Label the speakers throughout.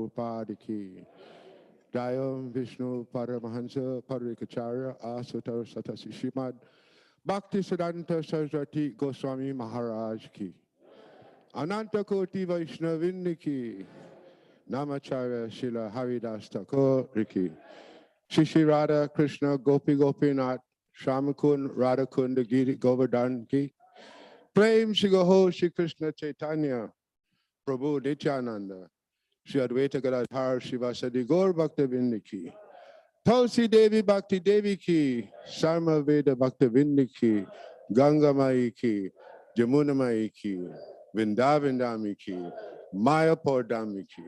Speaker 1: Prabhupada ki. Jayam Vishnu Paramahansa Parikacharya Asutar Satasi Srimad Bhakti Siddhanta Saraswati Goswami Maharaj ki. Ananta Koti Vaishnavin ki. Namacharya Shila Haridas Thakur ki. Shri Radha Krishna Gopi Gopinath Shamakun Radhakunda Giri Govardhan ki. Prem Shri Gaho Shri Krishna Chaitanya Prabhu Nityananda Shri Advaita Gadadhar Shivasadi Gaur Bhaktavinda ki. Tulsi Devi Bhakti Devi ki. Sarma Veda Bhaktavinda ki. Ganga Mai ki. Jamuna Mai ki. Vrindavindami ki. Mayapur Dami ki.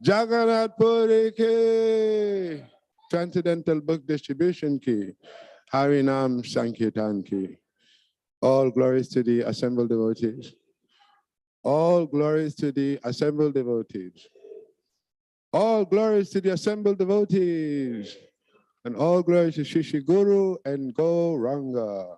Speaker 1: Jagannath Puri ki. Transcendental Book Distribution ki. Harinam Sankirtan ki. All glories to the assembled devotees. All glories to the assembled devotees. All glories to the assembled devotees. And all glories to Shri Guru and Gauranga.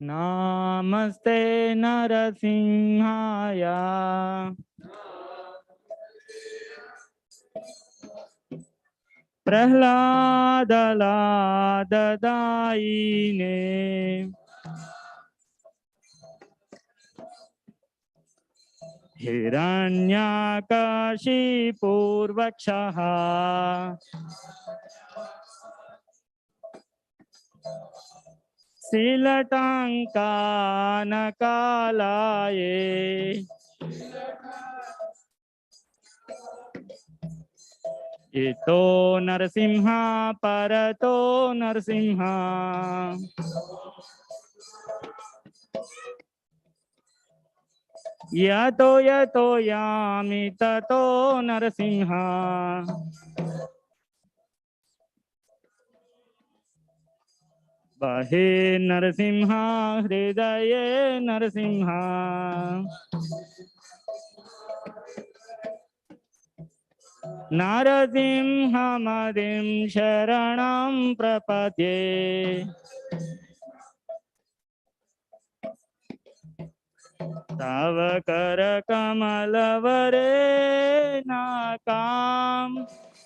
Speaker 2: Namaste Narasimhaya Prahladaladaine Hiranyakashipurvakshaha Silatankanakalaye Ito Narasimha Parato Narasimha Yato Yato Yami Tato Narasimha Bahe Narasimha Hridaye Narasimha Narasimhamadim Sharanam Prapadye Tava Kamala Nakam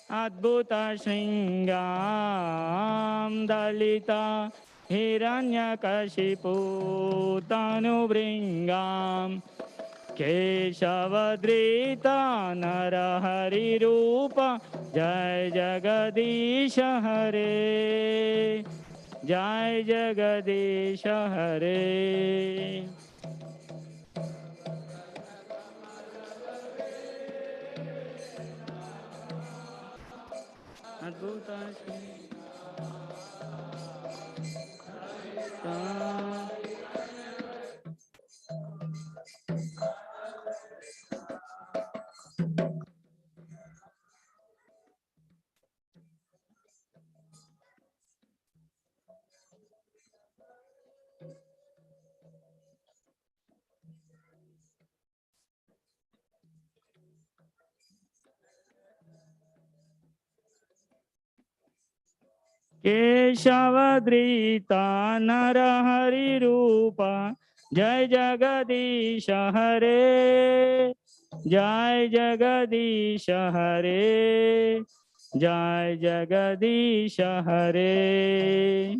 Speaker 2: Adbhuta Shringam Dalita Hiranyakashipu Tanubringam Keshavadrita Narahari Rupa Jai Jagadisha Hare Jai Jagadisha Hare Adbhuta Shringam Keshavadrita Narahari Rupa Jai Jagadisha Hare Jai Jagadisha Hare Jai Jagadisha Hare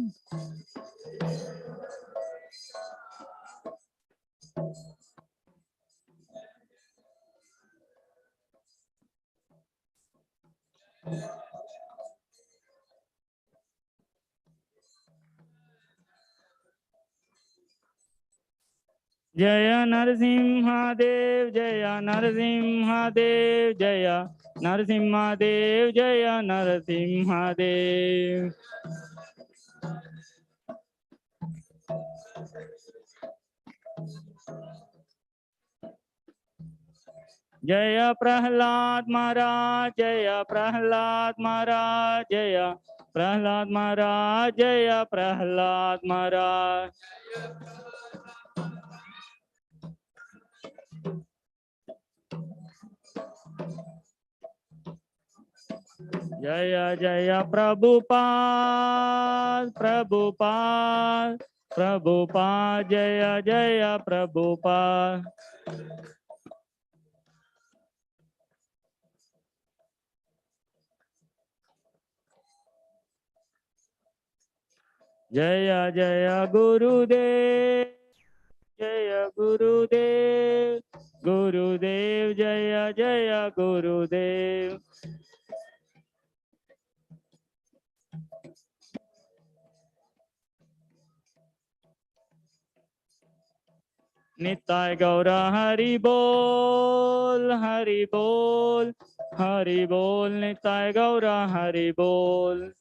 Speaker 2: Jaya Narasimha Dev Jaya Narasimha Dev Jaya Narasimha Dev Jaya Narasimha Dev Jaya Prahlad Maharaj Jaya Prahlad Maharaj Jaya Prahlad Maharaj Jaya Prahlad Maharaj Jaya Jaya Prabhupada, Prabhupada, Prabhupada, Jaya Jaya Prabhupada. Jaya Jaya Gurudev, Jaya Gurudev, Gurudev, Jaya Jaya Gurudev. Nitai Gaura Hari Bol, Hari Bol, Hari Bol, Nitai Gaura Hari Bol.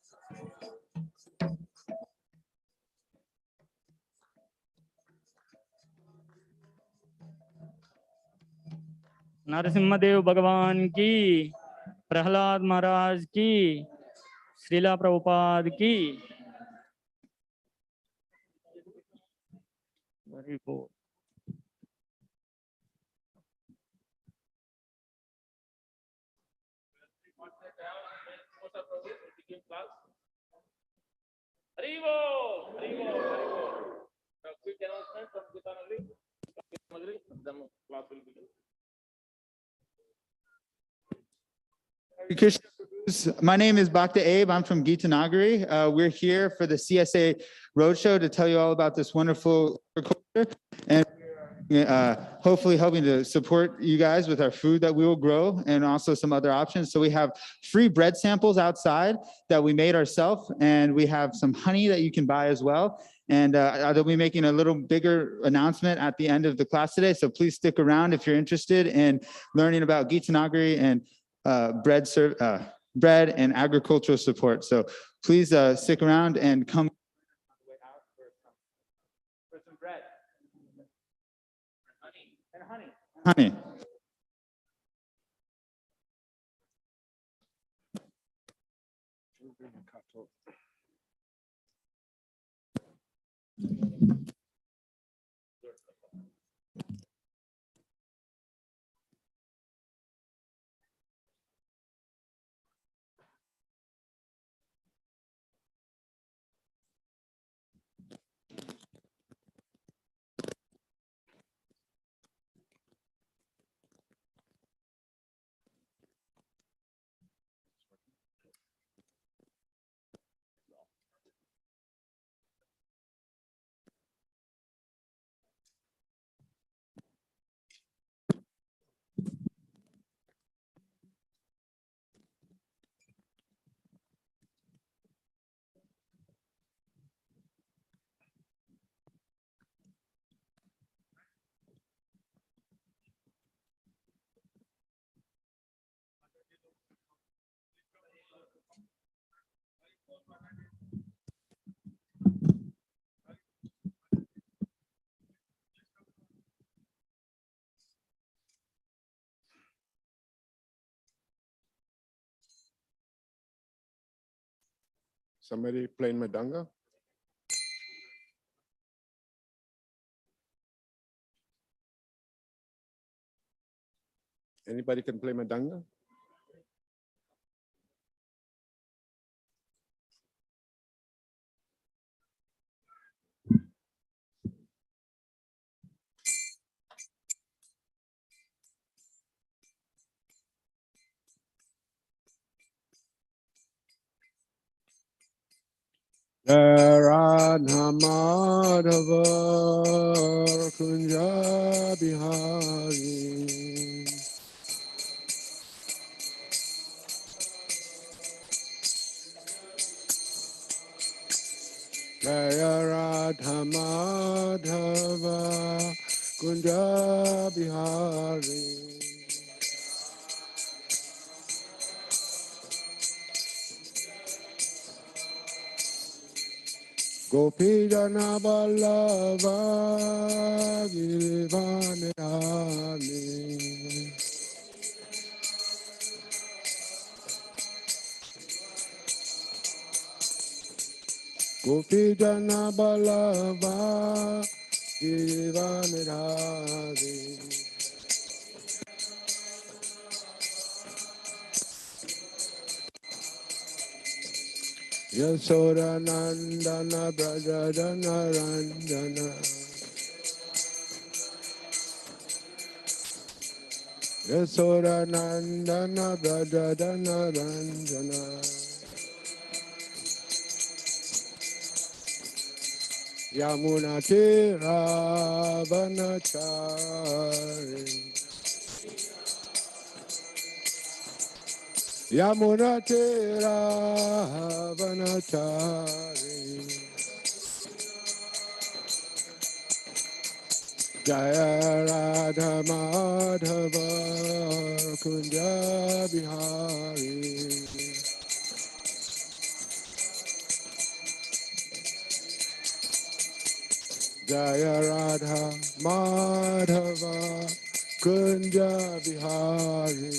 Speaker 2: Narasimhadeva भगवान की, प्रहलाद महाराज की, श्रीला प्रभुपाद की। हरि बोल। हरि बोल, हरि बोल, हरि बोल। Quick announcement from Gita Nagari. Then class will begin.
Speaker 3: My name is Bhakta Abe. I'm from Gita Nagari. We're here for the CSA Roadshow to tell you all about this wonderful culture, and hopefully helping to support you guys with our food that we will grow and also some other options. So we have free bread samples outside that we made ourselves, and we have some honey that you can buy as well. And they'll be making a little bigger announcement at the end of the class today. So please stick around if you're interested in learning about Gita Nagari and bread and agricultural support. So please stick around and come for some bread and honey.
Speaker 1: Somebody playing Madanga? Anybody can play Madanga? Radha Madhava Kunja Bihari Jaya Radha Madhava Kunja Bihari Gopi Jana Vallabha Girivanidhani Gopi Jana Vallabha Girivanidhani Yasoda Nandana Brajadana Ranjana Yasoda Nandana Brajadana Ranjana Yamuna Tira Vanachari Yamuna Tira Vanachari Jaya Radha Madhava Kunja Bihari Jaya Radha Madhava Kunja Bihari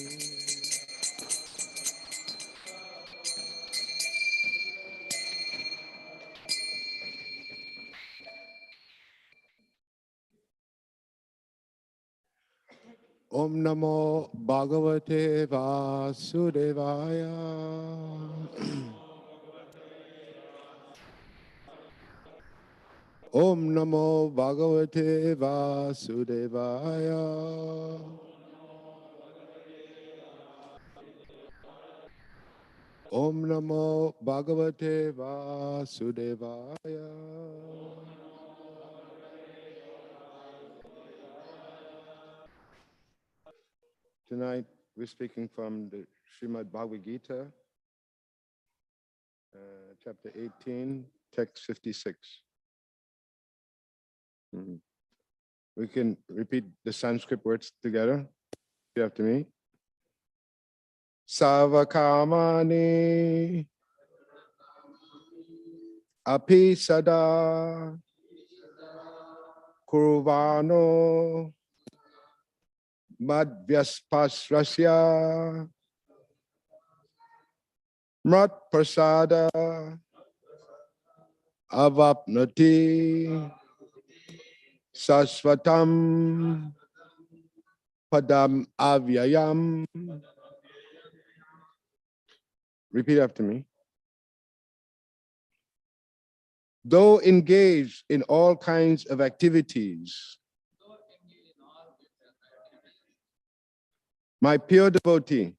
Speaker 1: Om Namo Bhagavate Vasudevaya Om Namo Bhagavate Vasudevaya Om Namo Bhagavate Vasudevaya Tonight we're speaking from the Srimad Bhagavad Gita, chapter 18, text 56. Mhm. We can repeat the Sanskrit words together. You after me. Savakamani api sada kurvano madhyaspasrasya mat prasada avapnati sasvatam padam avyayam. Repeat after me. Though engaged in all kinds of activities, my pure devotee,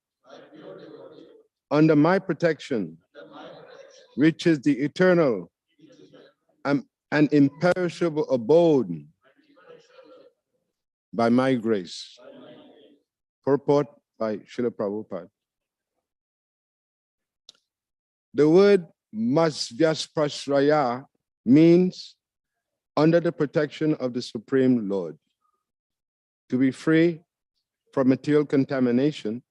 Speaker 1: under my protection, reaches the eternal and imperishable abode by my grace. Purport by Srila Prabhupada. The word Masvyasprasraya means under the protection of the Supreme Lord. To be free from material contamination,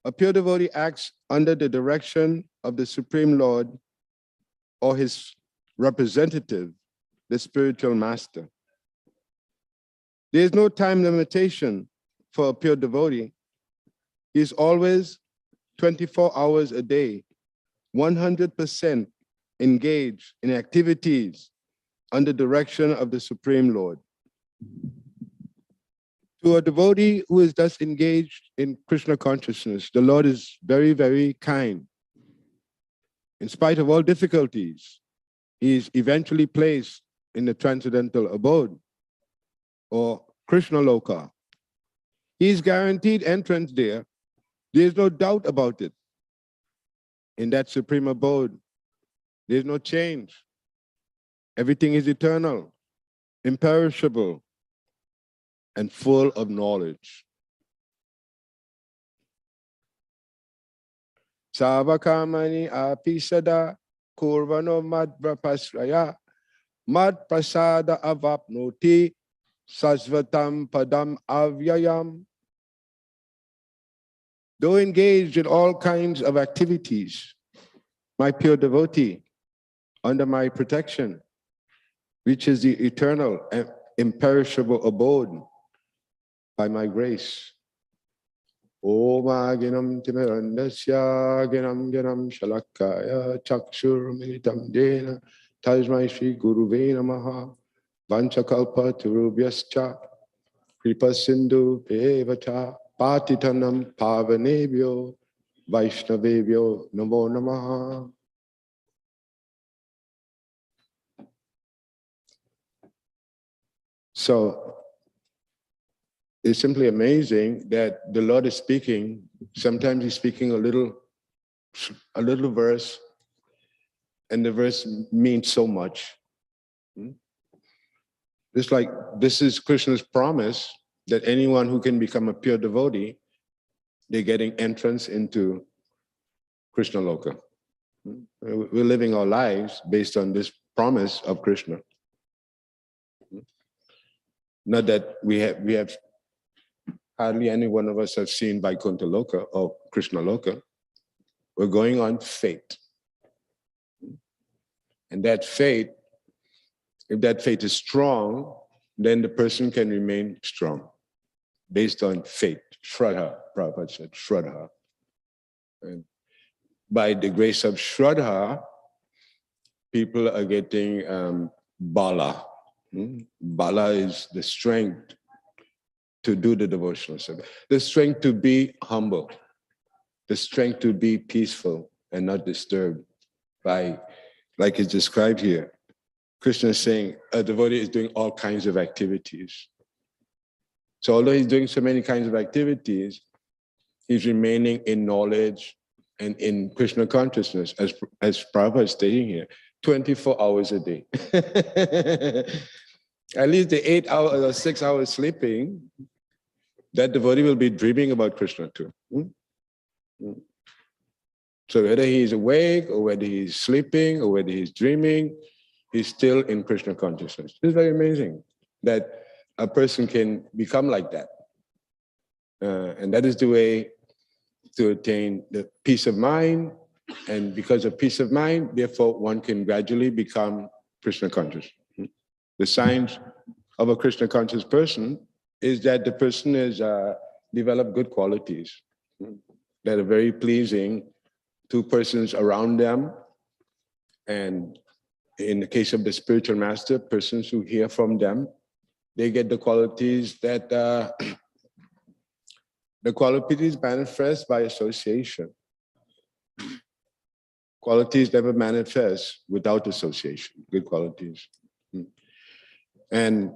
Speaker 1: a pure devotee acts under the direction of the Supreme Lord or his representative, the spiritual master. There is no time limitation for a pure devotee. He is always 24 hours a day, 100% engaged in activities under direction of the Supreme Lord. To a devotee who is thus engaged in Krishna consciousness, the Lord is very, very kind. In spite of all difficulties, he is eventually placed in the transcendental abode, or Krishna Loka. He is guaranteed entrance there. There is no doubt about it. In that supreme abode, there is no change. Everything is eternal, imperishable, and full of knowledge. Savakamani apisada kurvano madprapasraya mad prasada avapnoti sasvatam padam avyayam. Though engaged in all kinds of activities, my pure devotee, under my protection, reaches the eternal and imperishable abode by my grace. Om Aginam Timirandasya Ginam Ginam Shalakaya Chakshur Militam Dena Tajmai Shri Guruve Namaha Vanchakalpa Turubhyascha Kripa Sindhu Devata Patitanam Pavanebhyo Vaishnavebhyo Namo Namaha. So it's simply amazing that the Lord is speaking. Sometimes he's speaking a little verse, and the verse means so much. It's like this is Krishna's promise that anyone who can become a pure devotee, they're getting entrance into Krishna Loka. We're living our lives based on this promise of Krishna. Not that we have hardly any one of us have seen Vaikuntha Loka or Krishna Loka. We're going on faith. And that faith, if that faith is strong, then the person can remain strong based on faith. Shraddha, Prabhupada said, Shraddha. And by the grace of Shraddha, people are getting bala. Bala is the strength to do the devotional service, the strength to be humble, the strength to be peaceful and not disturbed by, like it's described here. Krishna is saying a devotee is doing all kinds of activities. So although he's doing so many kinds of activities, he's remaining in knowledge and in Krishna consciousness, as Prabhupada is stating here, 24 hours a day. At least the 8 hours or 6 hours sleeping, that devotee will be dreaming about Krishna too. So whether he's awake or whether he's sleeping or whether he's dreaming, he's still in Krishna consciousness. It's very amazing that a person can become like that. And that is the way to attain the peace of mind. And because of peace of mind, therefore one can gradually become Krishna conscious. The signs of a Krishna conscious person is that the person has developed good qualities that are very pleasing to persons around them. And in the case of the spiritual master, persons who hear from them, they get the qualities that the qualities manifest by association. Qualities never manifest without association, good qualities. And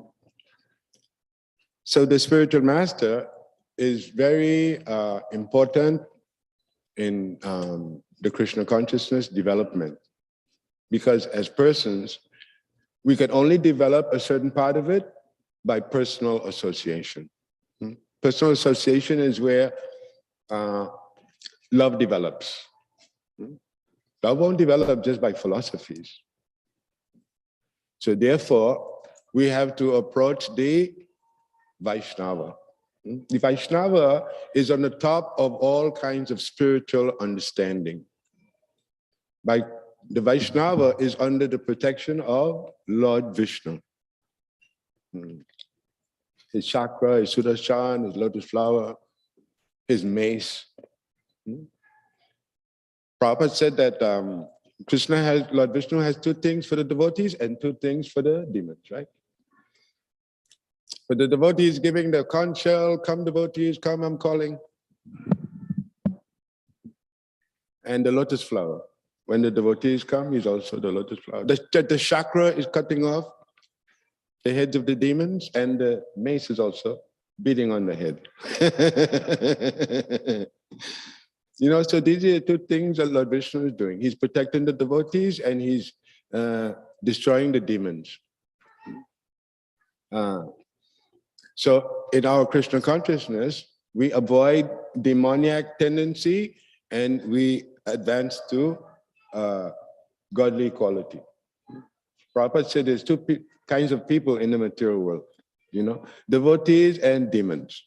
Speaker 1: so the spiritual master is very important in the Krishna consciousness development, because as persons, we can only develop a certain part of it by personal association. Personal association is where love develops. Love won't develop just by philosophies. So therefore, we have to approach the Vaishnava. The Vaishnava is on the top of all kinds of spiritual understanding. The Vaishnava is under the protection of Lord Vishnu. His chakra, his Sudarshan, his lotus flower, his mace. Prabhupada said that Lord Vishnu has two things for the devotees and two things for the demons, right? For the devotees giving the conch shell, come devotees, come, I'm calling. And the lotus flower. When the devotees come, he's also the lotus flower. The chakra is cutting off the heads of the demons, and the mace is also beating on the head. You know, so these are the two things that Lord Vishnu is doing. He's protecting the devotees and he's destroying the demons. So in our Krishna consciousness, we avoid demoniac tendency and we advance to godly quality. Prabhupada said there's two kinds of people in the material world, you know, devotees and demons.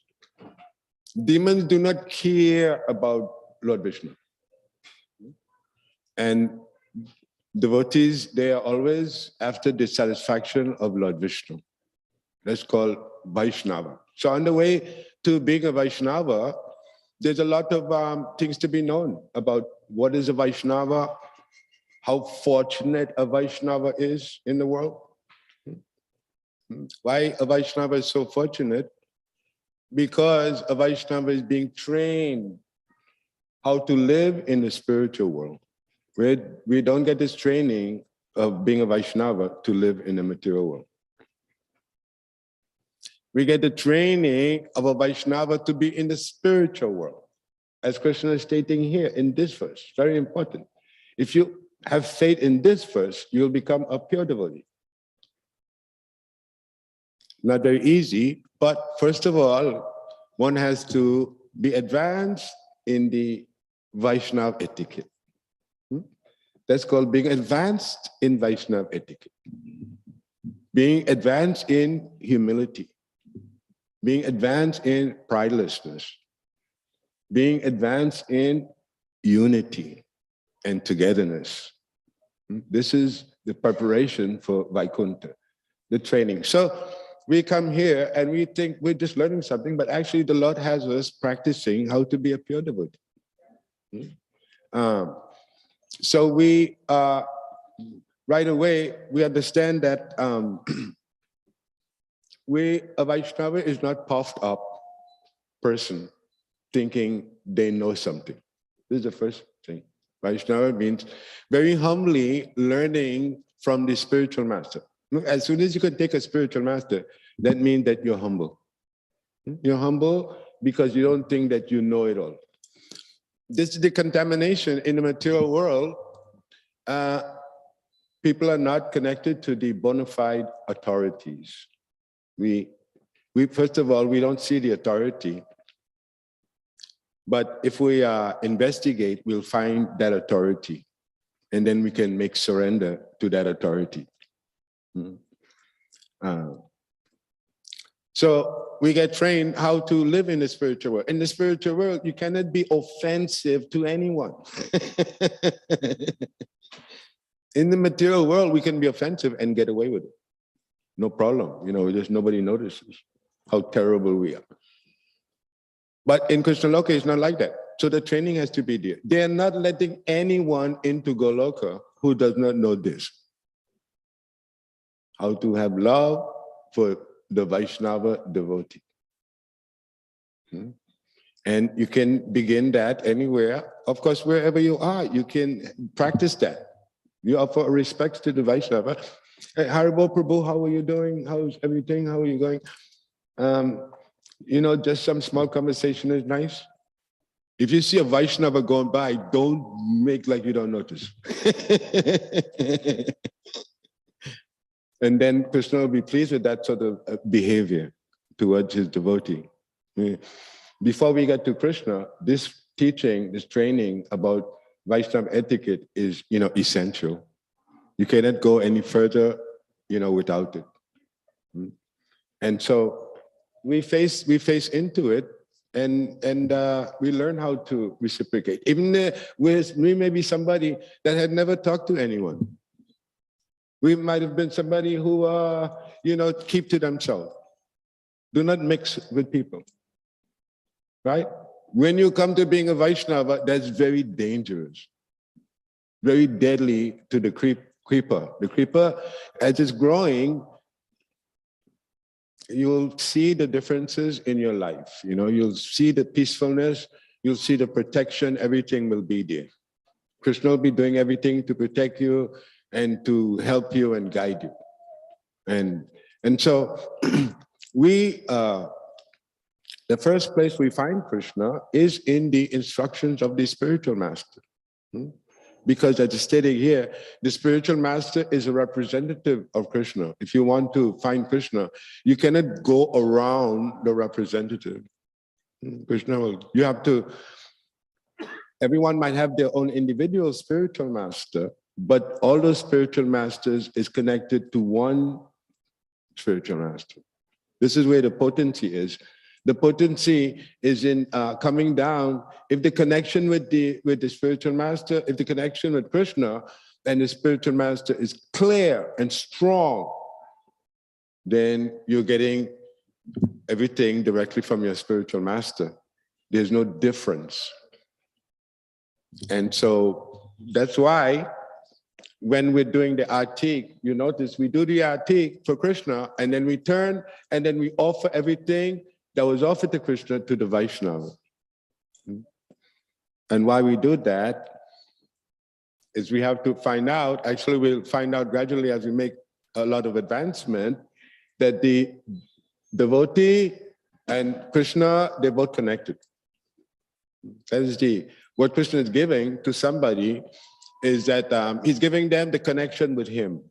Speaker 1: Demons do not care about Lord Vishnu. And devotees, they are always after the satisfaction of Lord Vishnu. That's called Vaishnava. So on the way to being a Vaishnava, there's a lot of things to be known about what is a Vaishnava, how fortunate a Vaishnava is in the world. Why a Vaishnava is so fortunate? Because a Vaishnava is being trained how to live in the spiritual world. We don't get this training of being a Vaishnava to live in the material world. We get the training of a Vaishnava to be in the spiritual world. As Krishna is stating here in this verse, very important. If you have faith in this verse, you'll become a pure devotee. Not very easy, but first of all, one has to be advanced in the Vaishnava etiquette. That's called being advanced in Vaishnava etiquette. Being advanced in humility. Being advanced in pridelessness. Being advanced in unity and togetherness. This is the preparation for Vaikuntha, the training. So we come here and we think we're just learning something, but actually the Lord has us practicing how to be a pure devotee. So we, right away, we understand that a Vaishnava is not puffed up person thinking they know something. This is the first thing. Vaishnava means very humbly learning from the spiritual master. As soon as you can take a spiritual master, that means that you're humble. You're humble because you don't think that you know it all. This is the contamination in the material world. People are not connected to the bona fide authorities. We first of all, we don't see the authority. But if we investigate, we'll find that authority. And then we can make surrender to that authority. So we get trained how to live in the spiritual world. In the spiritual world, you cannot be offensive to anyone. In the material world, we can be offensive and get away with it. No problem. You know, just nobody notices how terrible we are. But in Krishna Loka, it's not like that. So the training has to be there. They are not letting anyone into Goloka who does not know this. How to have love for the Vaishnava devotee. And you can begin that anywhere. Of course, wherever you are, you can practice that. You offer respect to the Vaishnava. Hey, Haribo Prabhu, how are you doing? How's everything? How are you going? You know, just some small conversation is nice. If you see a Vaishnava going by, don't make like you don't notice. And then Krishna will be pleased with that sort of behavior towards his devotee. Before we get to Krishna, this teaching, this training about Vaishnava etiquette is, you know, essential. You cannot go any further, you know, without it. And so we face into it, and we learn how to reciprocate. Even we may be somebody that had never talked to anyone. We might have been somebody who, you know, keep to themselves. Do not mix with people, right? When you come to being a Vaishnava, that's very dangerous, very deadly to the creeper. The creeper, as it's growing, you'll see the differences in your life. You know, you'll see the peacefulness, you'll see the protection, everything will be there. Krishna will be doing everything to protect you and to help you and guide you. And so the first place we find Krishna is in the instructions of the spiritual master. Because as stated here, the spiritual master is a representative of Krishna. If you want to find Krishna, you cannot go around the representative. Krishna will, you have to, everyone might have their own individual spiritual master, but all those spiritual masters is connected to one spiritual master. This is where the potency is. The potency is in coming down. If the connection with the spiritual master, if the connection with Krishna and the spiritual master is clear and strong, then you're getting everything directly from your spiritual master. There's no difference. And so that's why when we're doing the artik, you notice we do the artik for Krishna, and then we turn and then we offer everything that was offered to Krishna to the Vaishnava. And why we do that is we have to find out, actually we'll find out gradually as we make a lot of advancement, that the devotee and Krishna, they're both connected. That is what Krishna is giving to somebody is that he's giving them the connection with him.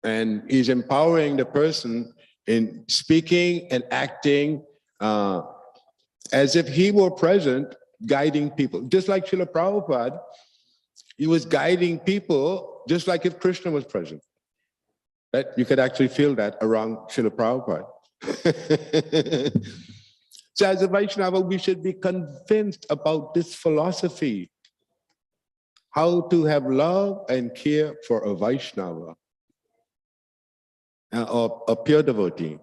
Speaker 1: And he's empowering the person in speaking and acting as if he were present, guiding people. Just like Srila Prabhupada, he was guiding people just like if Krishna was present. Right? You could actually feel that around Srila Prabhupada. So as a Vaishnava, we should be convinced about this philosophy, how to have love and care for a Vaishnava, or a pure devotee.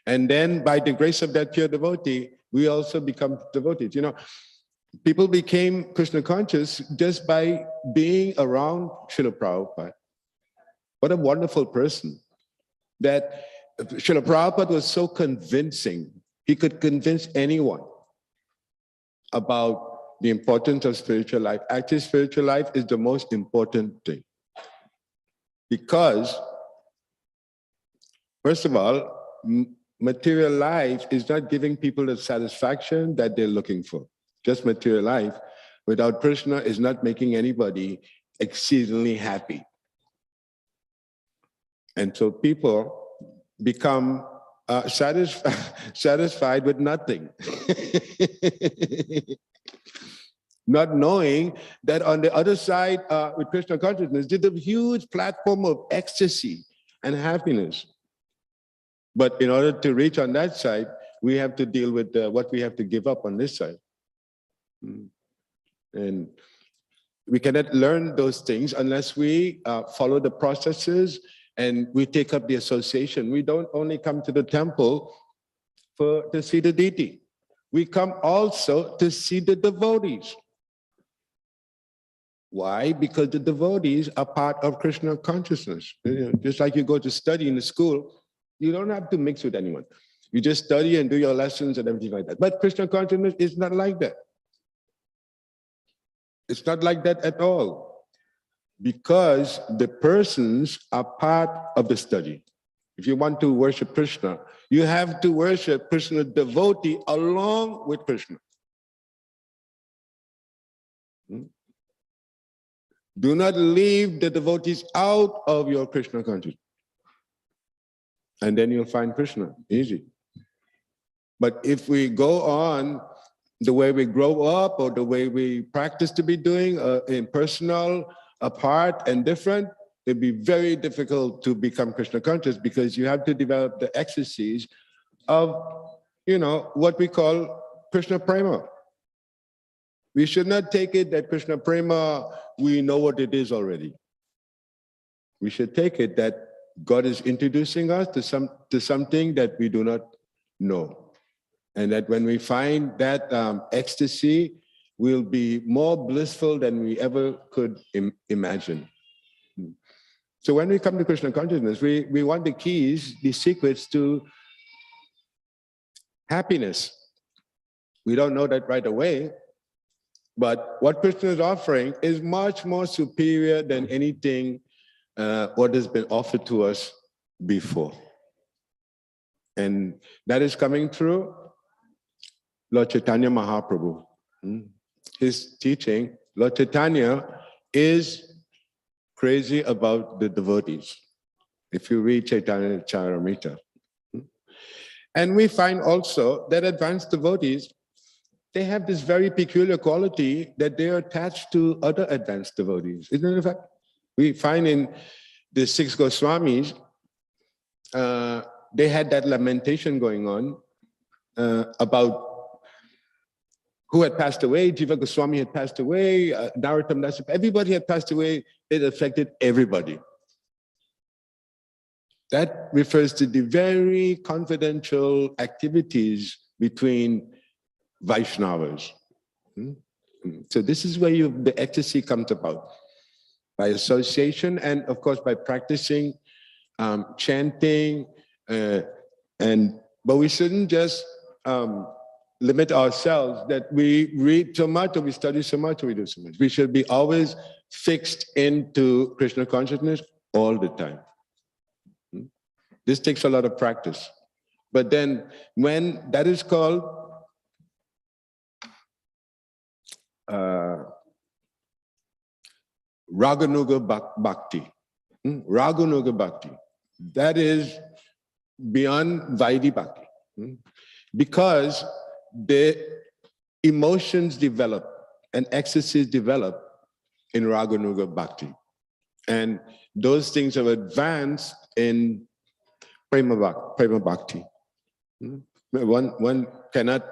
Speaker 1: And then by the grace of that pure devotee, we also become devotees. You know, people became Krishna conscious just by being around Srila Prabhupada. What a wonderful person. That Srila Prabhupada was so convincing. He could convince anyone about the importance of spiritual life. Actually, spiritual life is the most important thing. Because, first of all, material life is not giving people the satisfaction that they're looking for. Just material life without Krishna is not making anybody exceedingly happy. And so people become satisfied with nothing. Not knowing that on the other side, with Krishna consciousness, there's a huge platform of ecstasy and happiness. But in order to reach on that side, we have to deal with what we have to give up on this side. And we cannot learn those things unless we follow the processes and we take up the association. We don't only come to the temple to see the deity. We come also to see the devotees. Why? Because the devotees are part of Krishna consciousness. You know, just like you go to study in the school, you don't have to mix with anyone. You just study and do your lessons and everything like that. But Krishna consciousness is not like that. It's not like that at all. Because the persons are part of the study. If you want to worship Krishna, you have to worship Krishna devotee along with Krishna. Do not leave the devotees out of your Krishna consciousness. And then you'll find Krishna, easy. But if we go on the way we grow up or the way we practice to be doing impersonal, apart and different, it'd be very difficult to become Krishna conscious because you have to develop the ecstasies of, you know, what we call Krishna prema. We should not take it that Krishna prema, we know what it is already. We should take it that God is introducing us to something that we do not know. And that when we find that ecstasy, we'll be more blissful than we ever could imagine. So when we come to Krishna consciousness, we want the keys, the secrets to happiness. We don't know that right away, but what Krishna is offering is much more superior than anything what has been offered to us before. And that is coming through Lord Chaitanya Mahaprabhu. His teaching, Lord Chaitanya is crazy about the devotees. If you read Chaitanya Charitamrita. And we find also that advanced devotees, they have this very peculiar quality that they are attached to other advanced devotees. Isn't it a fact? We find in the 6 Goswamis, they had that lamentation going on about who had passed away. Jiva Goswami had passed away, Narottam Das, everybody had passed away. It affected everybody. That refers to the very confidential activities between Vaishnavas. So this is where the ecstasy comes about. By association and of course by practicing, chanting, but we shouldn't just limit ourselves that we read so much or we study so much or we do so much. We should be always fixed into Krishna consciousness all the time. This takes a lot of practice. But then when that is called Raganuga Bhakti. Raganuga Bhakti. That is beyond Vaidhi Bhakti. Because the emotions develop and ecstasies develop in Raganuga Bhakti. And those things are advanced in Prema Bhakti. One cannot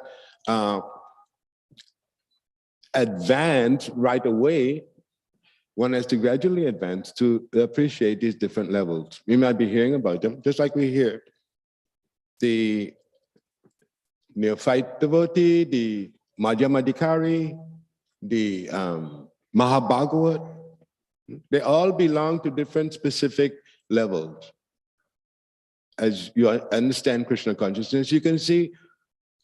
Speaker 1: advance right away. One has to gradually advance to appreciate these different levels. We might be hearing about them, just like we hear the neophyte devotee, the Madhyamadikari, the Mahabhagavat. They all belong to different specific levels. As you understand Krishna consciousness, you can see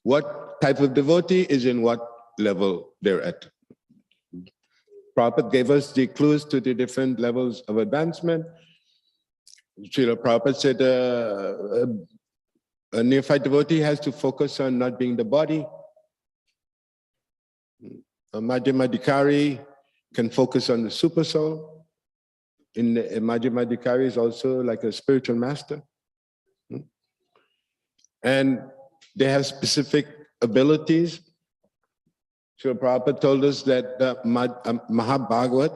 Speaker 1: what type of devotee is in what level they're at. Prabhupada gave us the clues to the different levels of advancement. Srila Prabhupada said a neophyte devotee has to focus on not being the body. A Madhyamadikari can focus on the super soul. In the Madhyamadikari is also like a spiritual master. And they have specific abilities. So Prabhupada told us that the Mahabhagavat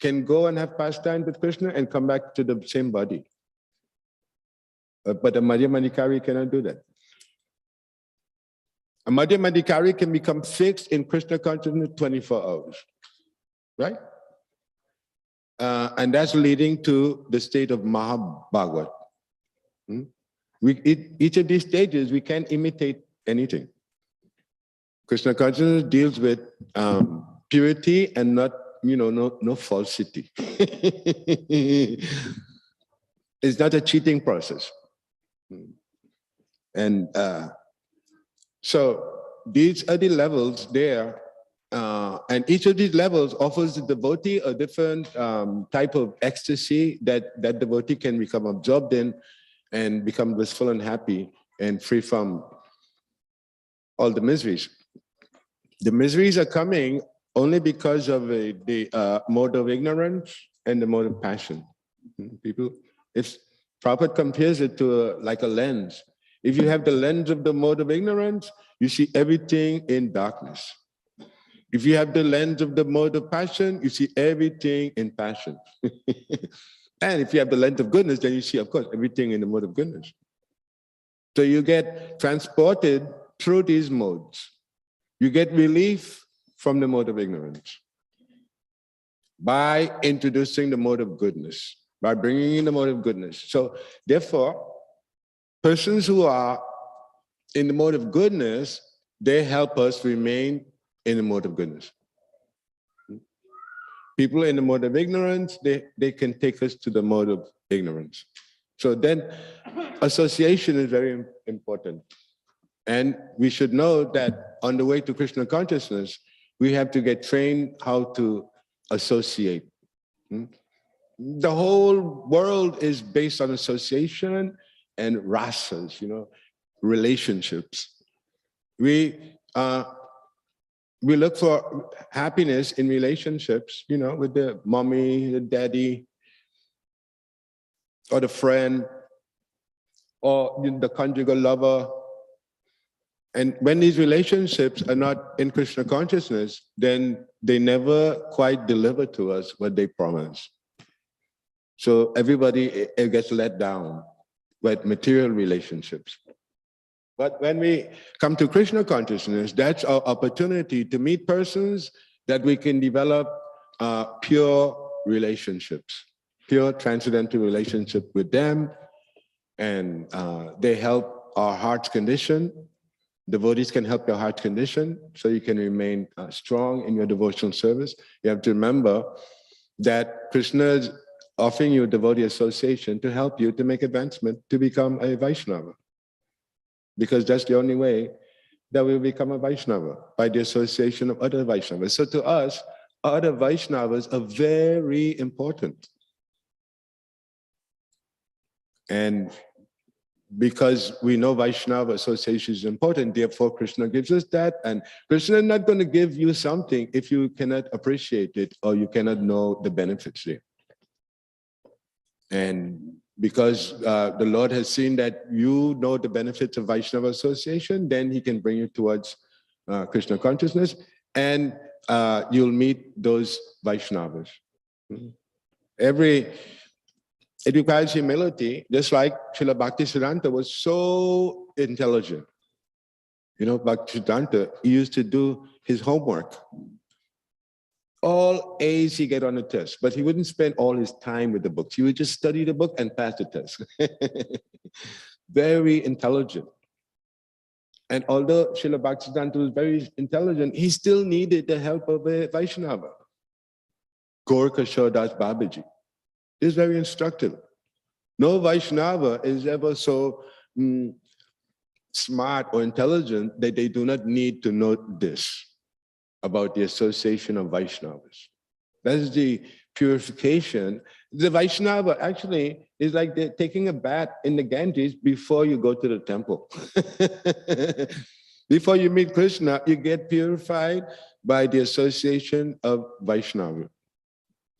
Speaker 1: can go and have pastime with Krishna and come back to the same body. But a Madhyamadikari cannot do that. A Madhyamadikari can become fixed in Krishna consciousness 24 hours, right? And that's leading to the state of Mahabhagavat. Each of these stages, we can't imitate anything. Krishna consciousness deals with purity and not, no falsity. It's not a cheating process. And so these are the levels there. And each of these levels offers the devotee a different type of ecstasy that devotee can become absorbed in and become blissful and happy and free from all the miseries. The miseries are coming only because of the mode of ignorance and the mode of passion. People, if Prabhupada compares it to like a lens. If you have the lens of the mode of ignorance, you see everything in darkness. If you have the lens of the mode of passion, you see everything in passion. And if you have the lens of goodness, then you see, of course, everything in the mode of goodness. So you get transported through these modes. You get relief from the mode of ignorance by introducing the mode of goodness, by bringing in the mode of goodness. So therefore, persons who are in the mode of goodness, they help us remain in the mode of goodness. People in the mode of ignorance, they can take us to the mode of ignorance. So then association is very important. And we should know that on the way to Krishna consciousness, we have to get trained how to associate. The whole world is based on association and rasas, relationships. We look for happiness in relationships, with the mommy, the daddy, or the friend, or the conjugal lover. And when these relationships are not in Krishna consciousness, then they never quite deliver to us what they promise. So everybody gets let down with material relationships. But when we come to Krishna consciousness, that's our opportunity to meet persons that we can develop pure relationships, pure transcendental relationship with them. And they help our heart's condition. Devotees can help your heart condition so you can remain strong in your devotional service. You have to remember that Krishna is offering you devotee association to help you to make advancement to become a Vaishnava. Because that's the only way that we will become a Vaishnava, by the association of other Vaishnavas. So to us, other Vaishnavas are very important. And because we know Vaishnava association is important, therefore Krishna gives us that. And Krishna is not going to give you something if you cannot appreciate it or you cannot know the benefits there. And because the Lord has seen that you know the benefits of Vaishnava association, then he can bring you towards Krishna consciousness, and you'll meet those Vaishnavas. It requires humility, just like Srila Bhaktisiddhanta was so intelligent. You know, Bhaktisiddhanta, he used to do his homework. All A's he get on the test, but he wouldn't spend all his time with the books. He would just study the book and pass the test. Very intelligent. And although Srila Bhaktisiddhanta was very intelligent, he still needed the help of a Vaishnava. Gorka Shodas Babaji is very instructive. No Vaishnava is ever so smart or intelligent that they do not need to know this about the association of Vaishnavas. That is the purification. The Vaishnava actually is like they're taking a bath in the Ganges before you go to the temple. Before you meet Krishna, you get purified by the association of Vaishnava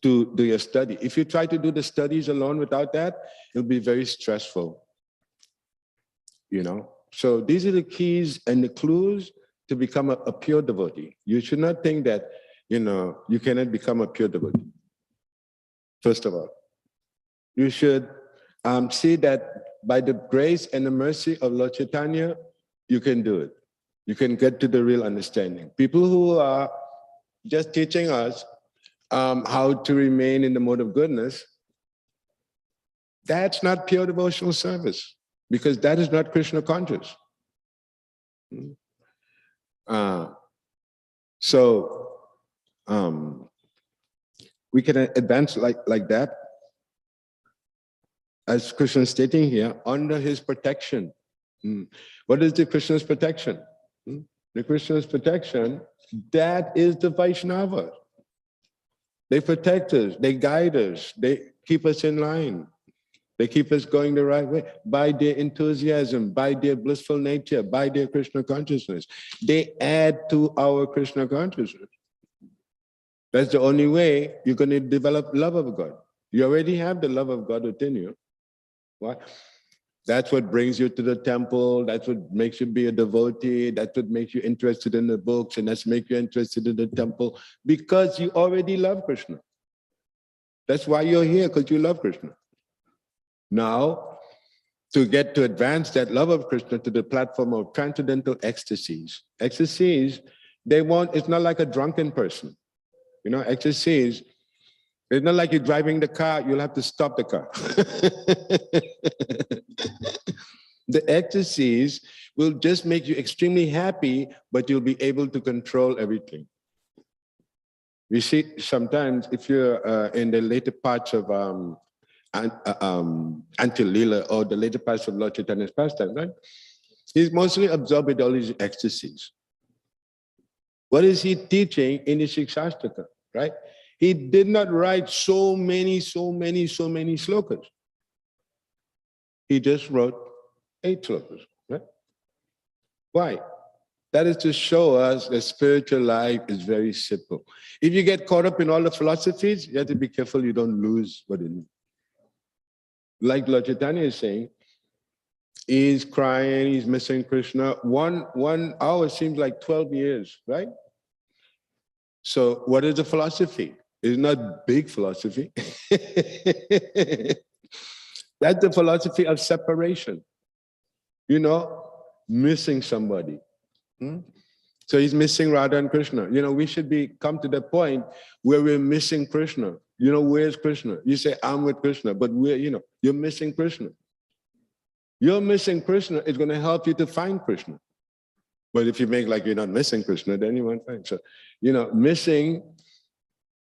Speaker 1: to do your study. If you try to do the studies alone without that, it'll be very stressful. You know? So these are the keys and the clues to become a pure devotee. You should not think that, you know, you cannot become a pure devotee. First of all, you should see that by the grace and the mercy of Lord Chaitanya, you can do it. You can get to the real understanding. People who are just teaching us how to remain in the mode of goodness, that's not pure devotional service, because that is not Krishna conscious. We can advance like that, as Krishna is stating here, under his protection. What is the Krishna's protection? The Krishna's protection, that is the Vaishnava. They protect us, they guide us, they keep us in line. They keep us going the right way by their enthusiasm, by their blissful nature, by their Krishna consciousness. They add to our Krishna consciousness. That's the only way you're going to develop love of God. You already have the love of God within you. Why? That's what brings you to the temple. That's what makes you be a devotee. That's what makes you interested in the books, and that's makes you interested in the temple, because you already love Krishna. That's why you're here, because you love Krishna. Now, to advance that love of Krishna to the platform of transcendental ecstasies. Ecstasies, it's not like a drunken person. You know, ecstasies, it's not like you're driving the car, you'll have to stop the car. The ecstasies will just make you extremely happy, but you'll be able to control everything. You see, sometimes if you're in the later parts of Antilila, or the later parts of Lord Chaitanya's pastime, right? He's mostly absorbed with all these ecstasies. What is he teaching in the Shikshashtaka, right? He did not write so many slokas. He just wrote 8 slokas, right? Why? That is to show us that spiritual life is very simple. If you get caught up in all the philosophies, you have to be careful you don't lose what it means. Like Lord Chaitanya is saying, he's crying, he's missing Krishna. 1 hour seems like 12 years, right? So what is the philosophy? It's not big philosophy. That's the philosophy of separation. You know, missing somebody. So he's missing Radha and Krishna. You know, we should come to the point where we're missing Krishna. You know, where's Krishna? You say, I'm with Krishna, but you're missing Krishna. You're missing Krishna is going to help you to find Krishna. But if you make like you're not missing Krishna, then you won't find. So, you know, missing,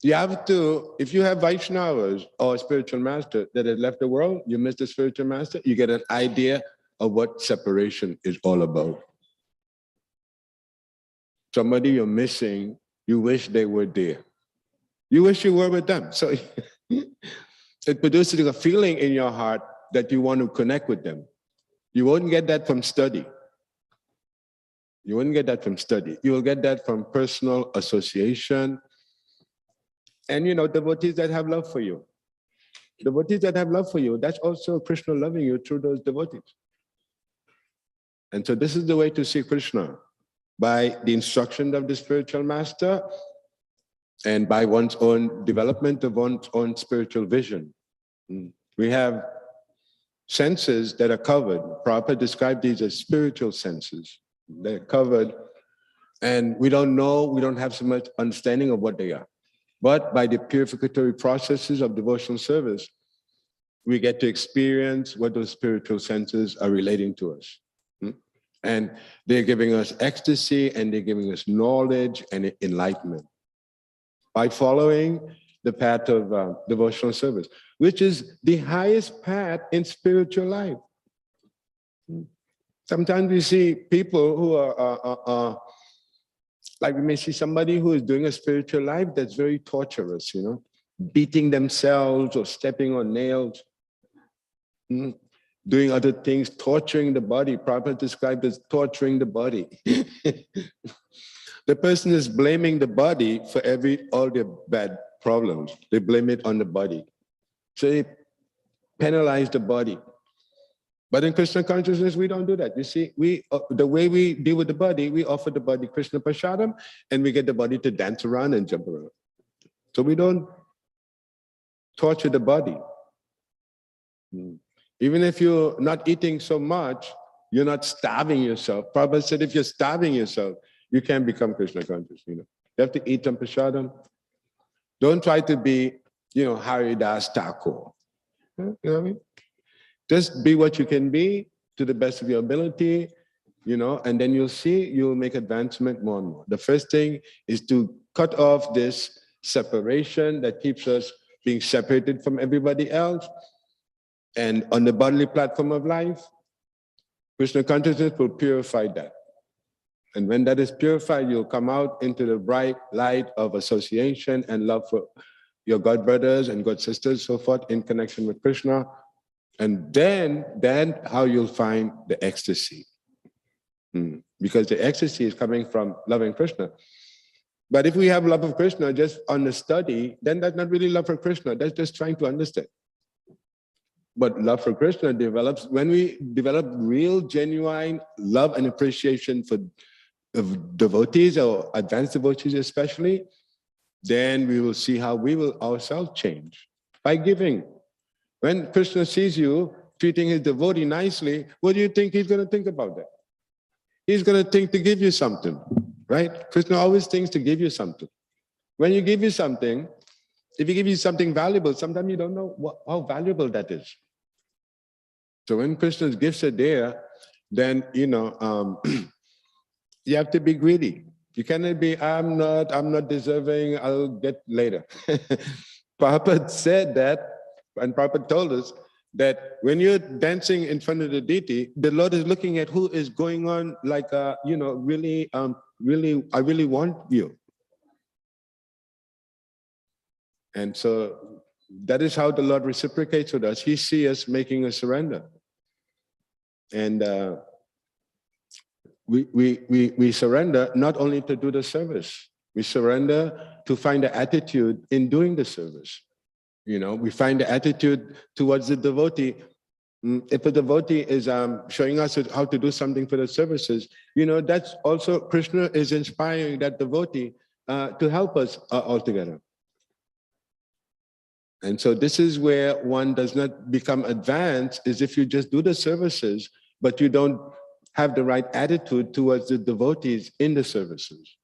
Speaker 1: you have to, if you have Vaishnavas or a spiritual master that has left the world, you miss the spiritual master, you get an idea of what separation is all about. Somebody you're missing, you wish they were there. You wish you were with them. So it produces a feeling in your heart that you want to connect with them. You won't get that from study. You won't get that from study. You will get that from personal association and, devotees that have love for you. Devotees that have love for you, that's also Krishna loving you through those devotees. And so this is the way to see Krishna, by the instruction of the spiritual master and by one's own development of one's own spiritual vision. We have senses that are covered. Prabhupada described these as spiritual senses. They're covered and we don't know, we don't have so much understanding of what they are. But by the purificatory processes of devotional service, we get to experience what those spiritual senses are relating to us. And they're giving us ecstasy and they're giving us knowledge and enlightenment by following the path of devotional service, which is the highest path in spiritual life. Sometimes we see people who are like we may see somebody who is doing a spiritual life that's very torturous, beating themselves or stepping on nails, doing other things, torturing the body. Prabhupada described as torturing the body. The person is blaming the body for all their bad problems. They blame it on the body. So they penalize the body. But in Krishna consciousness, we don't do that. You see, the way we deal with the body, we offer the body Krishna Prashadam, and we get the body to dance around and jump around. So we don't torture the body. Even if you're not eating so much, you're not starving yourself. Prabhupada said if you're starving yourself, you can't become Krishna conscious. You have to eat some Prashadam. Don't try to be, Haridas Thakur. You know what I mean? Just be what you can be to the best of your ability, and then you'll make advancement more and more. The first thing is to cut off this separation that keeps us being separated from everybody else. And on the bodily platform of life, Krishna consciousness will purify that. And when that is purified, you'll come out into the bright light of association and love for your God brothers and God sisters, so forth, in connection with Krishna. And then how you'll find the ecstasy. Because the ecstasy is coming from loving Krishna. But if we have love of Krishna just on the study, then that's not really love for Krishna. That's just trying to understand. But love for Krishna develops when we develop real, genuine love and appreciation for devotees or advanced devotees especially, then we will see how we will ourselves change by giving. When Krishna sees you treating his devotee nicely, what do you think he's going to think about that? He's going to think to give you something, right? Krishna always thinks to give you something. When you give you something, if he gives you something valuable, sometimes you don't know how valuable that is. So when Krishna's gifts are there, then, you have to be greedy. You cannot be, I'm not deserving, I'll get later. Prabhupada said that, and Prabhupada told us that when you're dancing in front of the deity, the Lord is looking at who is going on like, really, I really want you. And so that is how the Lord reciprocates with us. He sees us making a surrender. And we surrender not only to do the service, we surrender to find the attitude in doing the service. We find the attitude towards the devotee. If a devotee is showing us how to do something for the services, that's also Krishna is inspiring that devotee to help us all together. And so this is where one does not become advanced, is if you just do the services, but you don't have the right attitude towards the devotees in the services.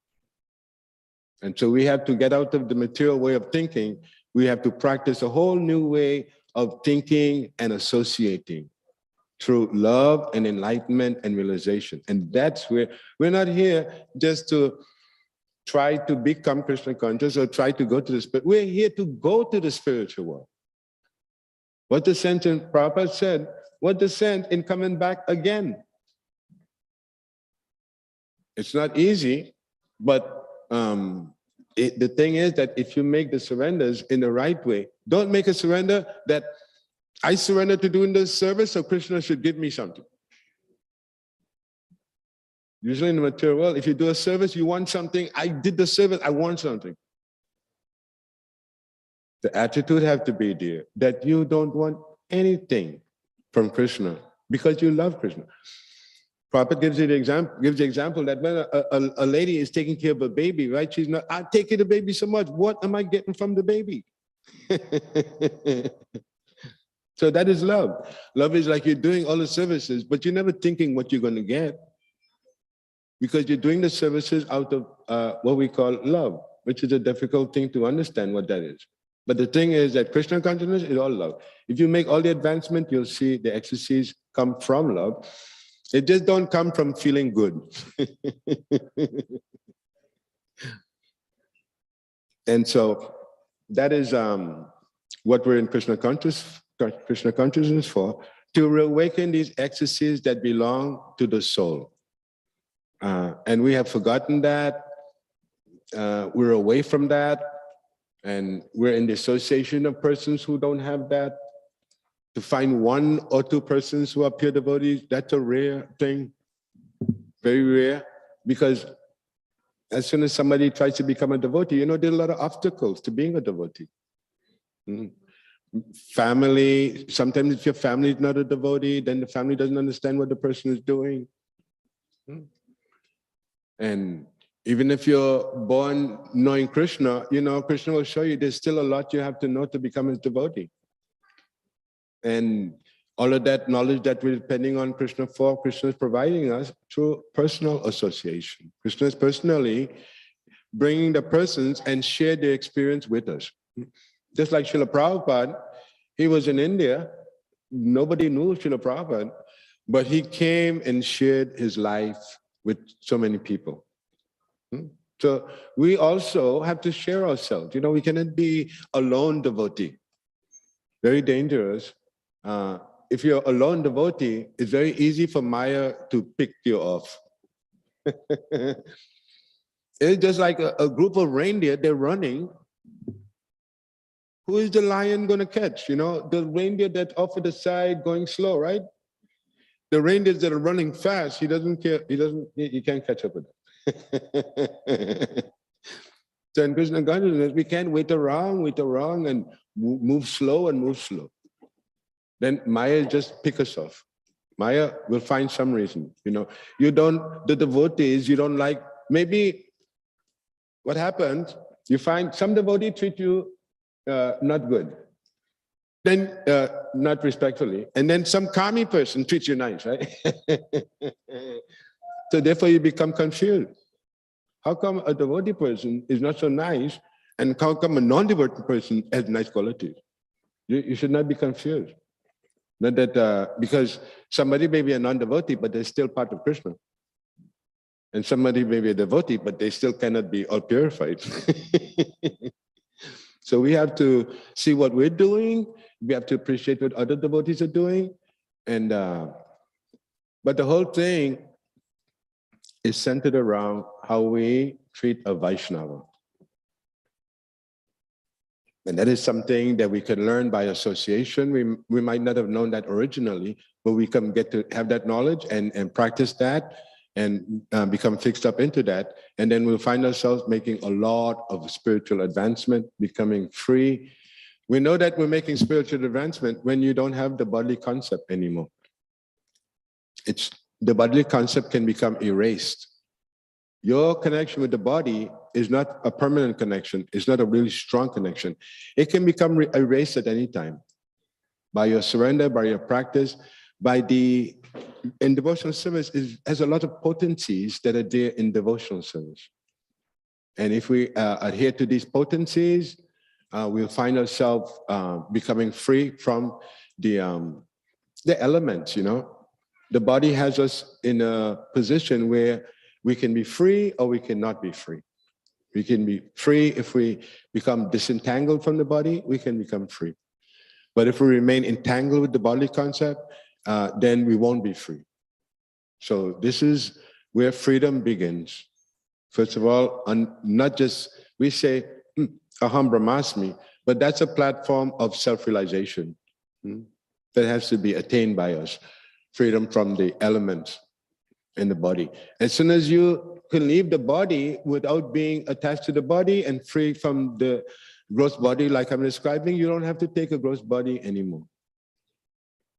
Speaker 1: And so we have to get out of the material way of thinking. We have to practice a whole new way of thinking and associating through love and enlightenment and realization. And that's where we're not here just to try to become Krishna conscious or try to go to the spirit. We're here to go to the spiritual world. What the sense in Prabhupada said, what the sense in coming back again. It's not easy, but the thing is that if you make the surrenders in the right way, don't make a surrender that I surrender to doing this service, so Krishna should give me something. Usually in the material world, if you do a service, you want something. I did the service, I want something. The attitude have to be there that you don't want anything from Krishna because you love Krishna. Prabhupada gives the example that when a lady is taking care of a baby, right? She's not, I take care of the baby so much. What am I getting from the baby? So that is love. Love is like you're doing all the services, but you're never thinking what you're going to get. Because you're doing the services out of what we call love, which is a difficult thing to understand what that is. But the thing is that Krishna consciousness is all love. If you make all the advancement, you'll see the ecstasies come from love. It just don't come from feeling good. And so that is what we're in Krishna consciousness for, to awaken these ecstasies that belong to the soul. And we have forgotten that. We're away from that. And we're in the association of persons who don't have that. To find one or two persons who are pure devotees, that's a rare thing, very rare. Because as soon as somebody tries to become a devotee, you know, there are a lot of obstacles to being a devotee. Family, sometimes if your family is not a devotee, then the family doesn't understand what the person is doing. And even if you're born knowing Krishna, you know, Krishna will show you there's still a lot you have to know to become his devotee. And all of that knowledge that we're depending on Krishna for, Krishna is providing us through personal association. Krishna is personally bringing the persons and share their experience with us. Just like Srila Prabhupada, he was in India. Nobody knew Srila Prabhupada, but he came and shared his life with so many people. So we also have to share ourselves. You know, we cannot be a lone devotee. Very dangerous. If you're a lone devotee, it's very easy for Maya to pick you off. It's just like a group of reindeer, they're running. Who is the lion going to catch? You know, the reindeer that's off to the side going slow, right? The reindeers that are running fast, he doesn't care. He can't catch up with them. So in Krishna consciousness, we can't wait around and move slow. Then Maya just pick us off. Maya will find some reason, you know. The devotees, you don't like, maybe what happens, you find some devotee treat you not good, then not respectfully, and then some kami person treats you nice, right? So therefore you become confused. How come a devotee person is not so nice, and how come a non-devotee person has nice qualities? You should not be confused. Not that because somebody may be a non-devotee, but they're still part of Krishna. And somebody may be a devotee, but they still cannot be all purified. So we have to see what we're doing. We have to appreciate what other devotees are doing. And but the whole thing is centered around how we treat a Vaishnava. And that is something that we can learn by association. We might not have known that originally, but we can get to have that knowledge and practice that and become fixed up into that. And then we'll find ourselves making a lot of spiritual advancement, becoming free. We know that we're making spiritual advancement when you don't have the bodily concept anymore. The bodily concept can become erased. Your connection with the body is not a permanent connection. It's not a really strong connection. It can become erased at any time by your surrender, by your practice, in devotional service has a lot of potencies that are there in devotional service. And if we adhere to these potencies, we'll find ourselves becoming free from the elements, you know. The body has us in a position where we can be free or we cannot be free. We can be free if we become disentangled from the body, we can become free. But if we remain entangled with the bodily concept, then we won't be free. So this is where freedom begins. First of all, not just, we say, aham brahmasmi, but that's a platform of self-realization that has to be attained by us. Freedom from the elements. in the body. As soon as you can leave the body without being attached to the body and free from the gross body like I'm describing, you don't have to take a gross body anymore.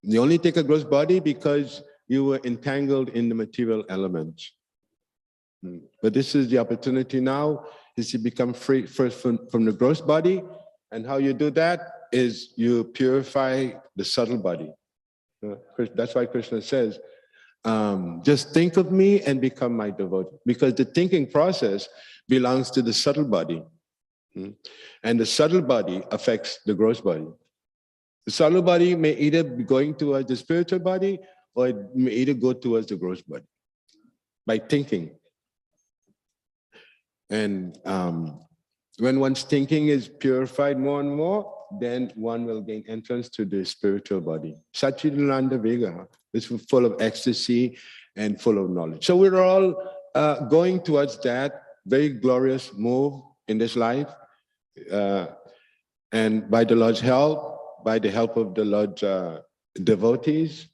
Speaker 1: You only take a gross body because you were entangled in the material elements. But this is the opportunity now, is to become free first from the gross body. And how you do that is you purify the subtle body. That's why Krishna says, just think of me and become my devotee. Because the thinking process belongs to the subtle body. And the subtle body affects the gross body. The subtle body may either be going towards the spiritual body, or it may either go towards the gross body by thinking. And when one's thinking is purified more and more, then one will gain entrance to the spiritual body. Satchidananda Vigraha is full of ecstasy and full of knowledge. So we're all going towards that very glorious move in this life. And by the Lord's help, by the help of the Lord's devotees,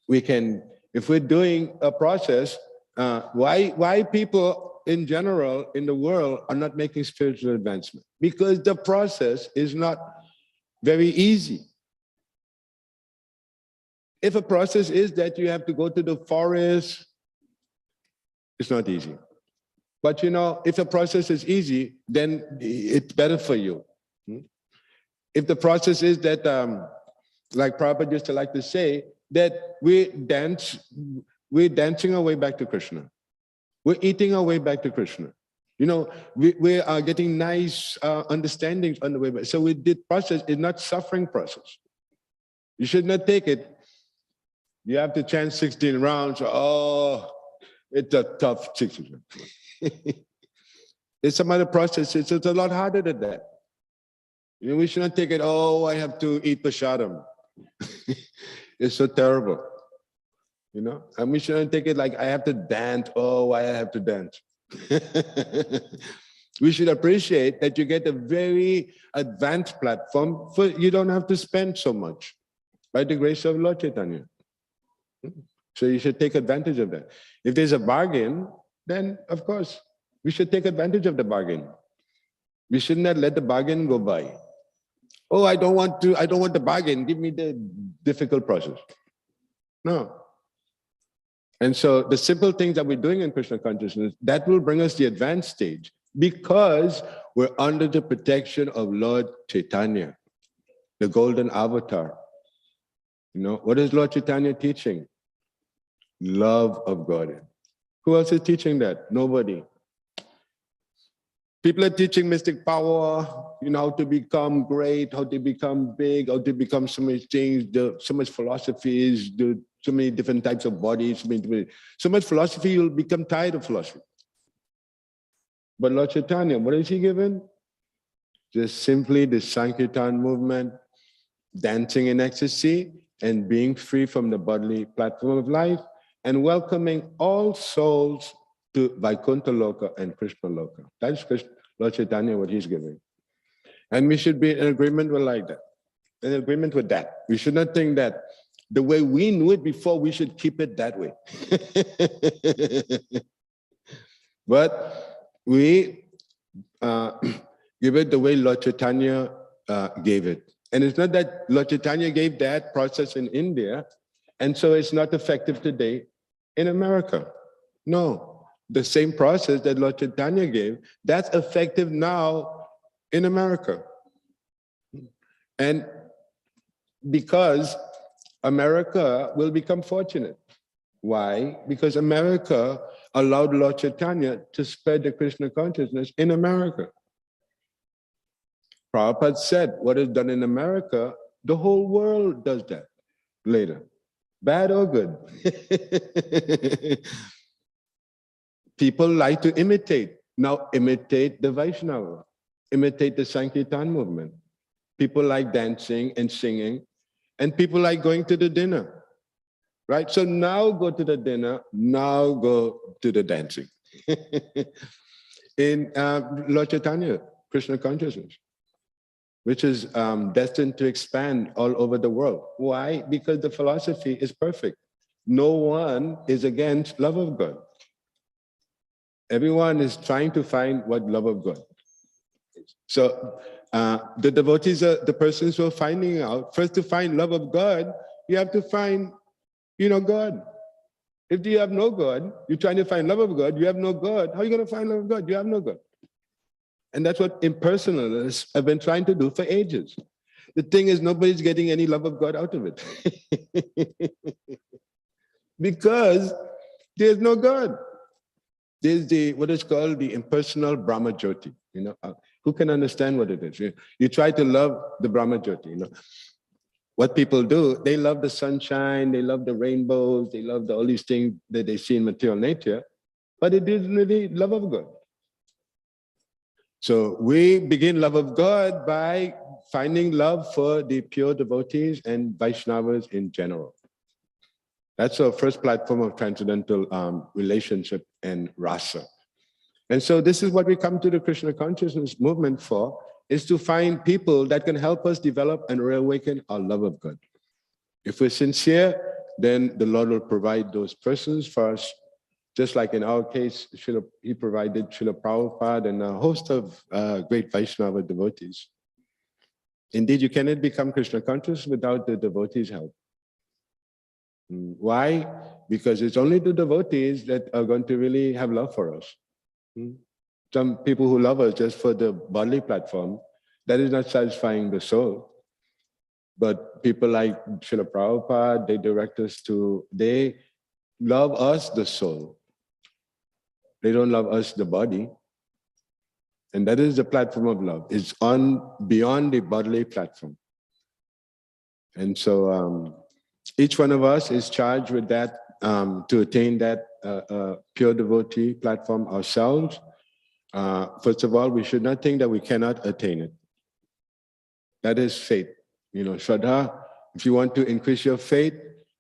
Speaker 1: we can, if we're doing a process, why people in general in the world are not making spiritual advancement? Because the process is not very easy. If a process is that you have to go to the forest, it's not easy. But you know, if a process is easy, then it's better for you. If the process is that, like Prabhupada used to like to say, that we're dancing our way back to Krishna. We're eating our way back to Krishna. You know, we are getting nice understandings on the way back. So the process is not suffering process. You should not take it. You have to chant 16 rounds. Oh, it's a tough 16 rounds. There's some other processes. It's a lot harder than that. You know, we should not take it, oh, I have to eat prasadam. It's so terrible. You know, and we shouldn't take it like I have to dance. Oh, why I have to dance? We should appreciate that you get a very advanced platform for you don't have to spend so much by the grace of Lord Chaitanya. So you should take advantage of that. If there's a bargain, then of course we should take advantage of the bargain. We should not let the bargain go by. Oh, I don't want the bargain. Give me the difficult process. No. And so the simple things that we're doing in Krishna consciousness, that will bring us the advanced stage because we're under the protection of Lord Chaitanya, the golden avatar. You know, what is Lord Chaitanya teaching? Love of God. Who else is teaching that? Nobody. People are teaching mystic power, you know, how to become great, how to become big, how to become so many things, so much philosophies, so many different types of bodies, so much philosophy, you'll become tired of philosophy. But Lord Chaitanya, what is he given? Just simply the Sankirtan movement, dancing in ecstasy, and being free from the bodily platform of life, and welcoming all souls to Vaikuntha Loka and Krishna Loka. That's Lord Chaitanya, what he's giving. And we should be in agreement with like that. In agreement with that. We should not think that the way we knew it before, we should keep it that way. But we give it the way Lord Chaitanya gave it. And it's not that Lord Chaitanya gave that process in India, and so it's not effective today in America. No. The same process that Lord Chaitanya gave, that's effective now in America. And because America will become fortunate. Why? Because America allowed Lord Chaitanya to spread the Krishna consciousness in America. Prabhupada said, what is done in America, the whole world does that later. Bad or good. People like to imitate. Now imitate the Vaishnava. Imitate the Sankirtan movement. People like dancing and singing. And people like going to the dinner. Right? So now go to the dinner. Now go to the dancing. In Lord Chaitanya, Krishna consciousness, which is destined to expand all over the world. Why? Because the philosophy is perfect. no one is against love of God. Everyone is trying to find what love of God is. So the devotees are the persons who are finding out. First, to find love of God, you have to find, God. If you have no God, you're trying to find love of God, you have no God. How are you going to find love of God? You have no God. And that's what impersonalists have been trying to do for ages. The thing is, nobody's getting any love of God out of it. Because there's no God. There's what is called the impersonal Brahma Jyoti. Who can understand what it is? You try to love the Brahma Jyoti. What people do, they love the sunshine, they love the rainbows, they love all these things that they see in material nature, but it isn't really love of God. So we begin love of God by finding love for the pure devotees and Vaishnavas in general. That's our first platform of transcendental relationship and rasa. And so this is what we come to the Krishna consciousness movement for, is to find people that can help us develop and reawaken our love of God. If we're sincere, then the Lord will provide those persons for us. Just like in our case, he provided Srila Prabhupada and a host of great Vaishnava devotees. Indeed, you cannot become Krishna conscious without the devotees' help. Why? Because it's only the devotees that are going to really have love for us. Some people who love us just for the bodily platform, that is not satisfying the soul. But people like Srila Prabhupada, they direct us they love us, the soul. They don't love us, the body. And that is the platform of love. It's beyond the bodily platform. And so each one of us is charged with that, to attain that pure devotee platform ourselves. First of all, we should not think that we cannot attain it. That is faith. Shraddha, if you want to increase your faith,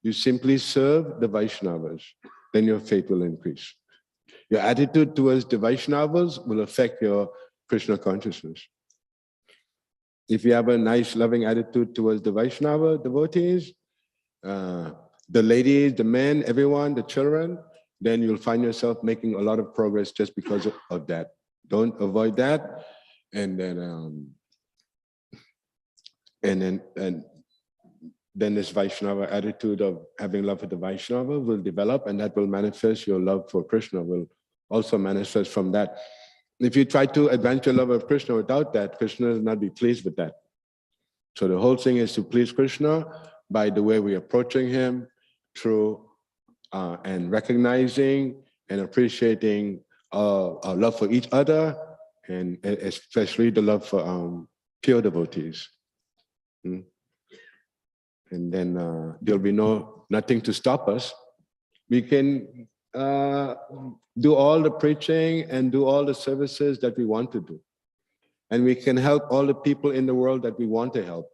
Speaker 1: you simply serve the Vaishnavas, then your faith will increase. Your attitude towards the Vaishnavas will affect your Krishna consciousness. If you have a nice, loving attitude towards the Vaishnava devotees, the ladies, the men, everyone, the children, then you'll find yourself making a lot of progress just because of that. Don't avoid that, and then this Vaishnava attitude of having love for the Vaishnava will develop, and that will manifest. Your love for Krishna will also manifest from that. If you try to advance your love of Krishna without that, Krishna will not be pleased with that. So the whole thing is to please Krishna by the way we're approaching him, through and recognizing and appreciating our love for each other, and especially the love for pure devotees. And then there'll be nothing to stop us. We can do all the preaching and do all the services that we want to do. And we can help all the people in the world that we want to help.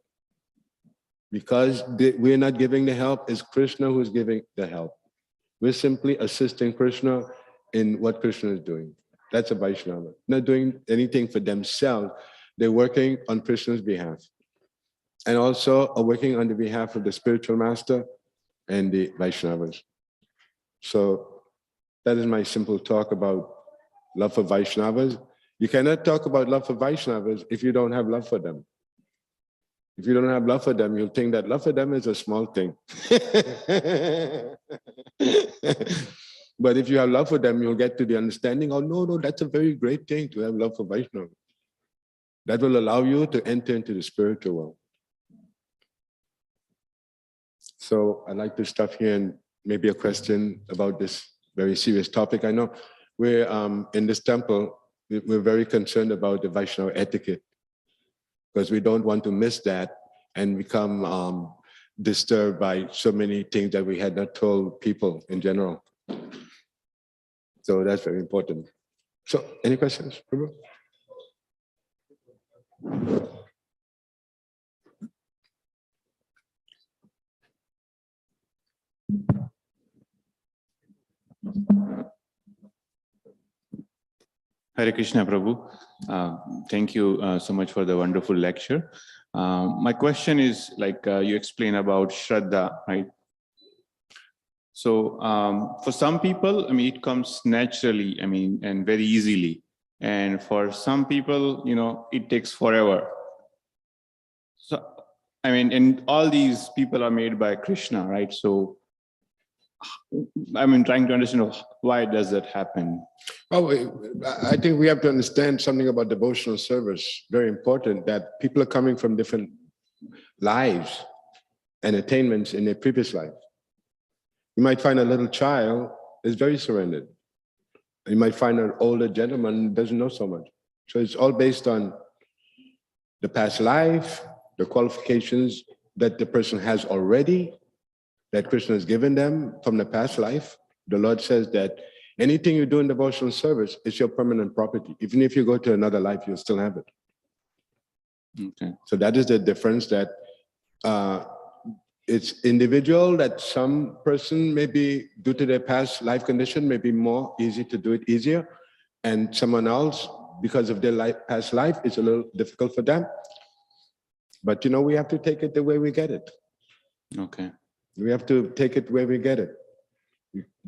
Speaker 1: Because we're not giving the help, it's Krishna who's giving the help. We're simply assisting Krishna in what Krishna is doing. That's a Vaishnava. Not doing anything for themselves. They're working on Krishna's behalf. And also are working on the behalf of the spiritual master and the Vaishnavas. So that is my simple talk about love for Vaishnavas. You cannot talk about love for Vaishnavas if you don't have love for them. If you don't have love for them, you'll think that love for them is a small thing. But if you have love for them, you'll get to the understanding, oh, no, that's a very great thing to have love for Vaishnava. That will allow you to enter into the spiritual world. So I'd like to stop here and maybe a question about this very serious topic. I know we're in this temple, we're very concerned about the Vaishnava etiquette, because we don't want to miss that and become disturbed by so many things that we had not told people in general. So that's very important. So any questions, Prabhu?
Speaker 4: Hare Krishna, Prabhu. Thank you so much for the wonderful lecture. My question is, like you explain about Shraddha, right? So for some people, I mean, it comes naturally, I mean, and very easily. And for some people, you know, it takes forever. So, I mean, and all these people are made by Krishna, right? So, I mean, trying to understand why does that happen?
Speaker 1: Oh, I think we have to understand something about devotional service. Very important that people are coming from different lives and attainments in their previous life. You might find a little child is very surrendered. You might find an older gentleman who doesn't know so much. So it's all based on the past life, the qualifications that the person has already, that Krishna has given them from the past life. The Lord says that anything you do in devotional service is your permanent property. Even if you go to another life, you'll still have it.
Speaker 4: Okay.
Speaker 1: So that is the difference, that it's individual, that some person maybe due to their past life condition may be more easy to do it easier, and someone else, because of their past life, it's a little difficult for them. But you know, we have to take it the way we get it.
Speaker 4: Okay.
Speaker 1: We have to take it where we get it.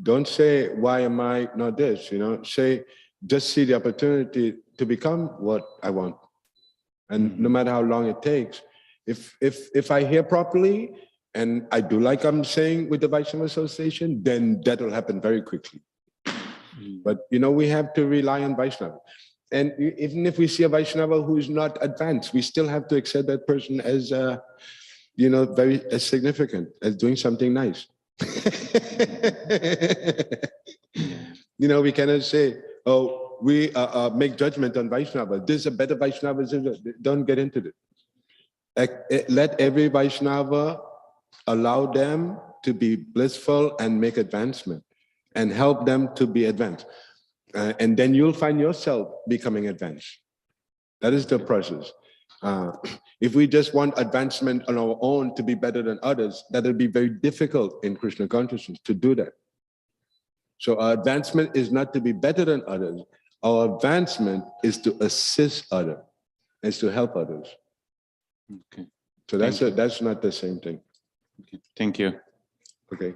Speaker 1: Don't say, why am I not this? You know, say, just see the opportunity to become what I want. And no matter how long it takes, if I hear properly, and I do like I'm saying with the Vaishnava Association, then that will happen very quickly. But you know, we have to rely on Vaishnava. And even if we see a Vaishnava who is not advanced, we still have to accept that person as, you know, very as significant, as doing something nice. You know, we cannot say, oh, we make judgment on Vaishnava. This is a better Vaishnava. Don't get into it. Let every Vaishnava allow them to be blissful and make advancement and help them to be advanced. And then you'll find yourself becoming advanced. That is the process. If we just want advancement on our own to be better than others, that'll be very difficult in Krishna consciousness to do that. So our advancement is not to be better than others. Our advancement is to assist others, is to help others.
Speaker 4: Okay.
Speaker 1: So that's not the same thing.
Speaker 4: Okay. Thank you.
Speaker 1: Okay.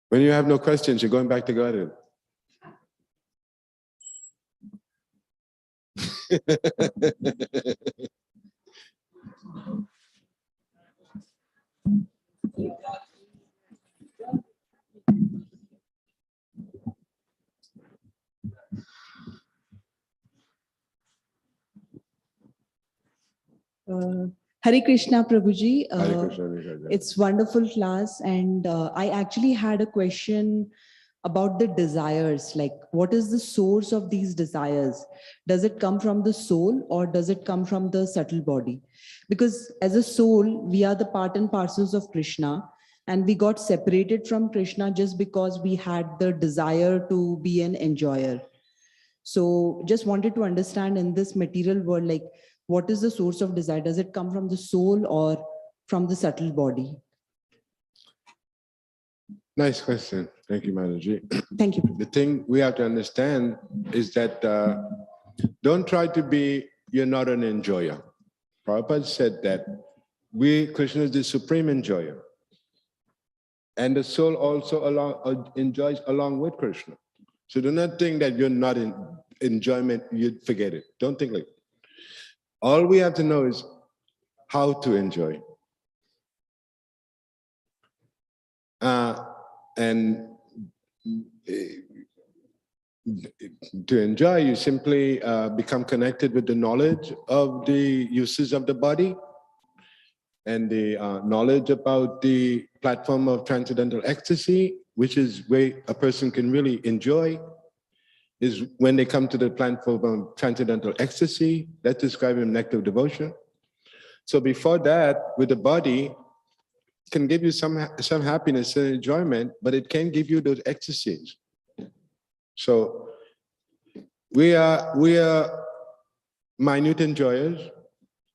Speaker 1: When you have no questions, you're going back to Godhead.
Speaker 5: Hare Krishna, Prabhuji.
Speaker 1: Hare Krishna, Hare Krishna.
Speaker 5: It's wonderful class, and I actually had a question about the desires. Like, what is the source of these desires? Does it come from the soul, or does it come from the subtle body? Because as a soul, we are the part and parcels of Krishna, and we got separated from Krishna just because we had the desire to be an enjoyer. So just wanted to understand, in this material world, like, what is the source of desire? Does it come from the soul or from the subtle body?
Speaker 1: Nice question. Thank you, Manaji.
Speaker 5: Thank you.
Speaker 1: The thing we have to understand is that don't try to be, you're not an enjoyer. Prabhupada said that Krishna is the supreme enjoyer. And the soul also enjoys along with Krishna. So do not think that you're not in enjoyment, you forget it. Don't think like that. All we have to know is how to enjoy. And to enjoy, you simply become connected with the knowledge of the uses of the body and the knowledge about the platform of transcendental ecstasy, which is where a person can really enjoy, is when they come to the platform of transcendental ecstasy. Let's describe in nectar of devotion. So before that, with the body, can give you some happiness and enjoyment, but it can give you those ecstasies. So we are minute enjoyers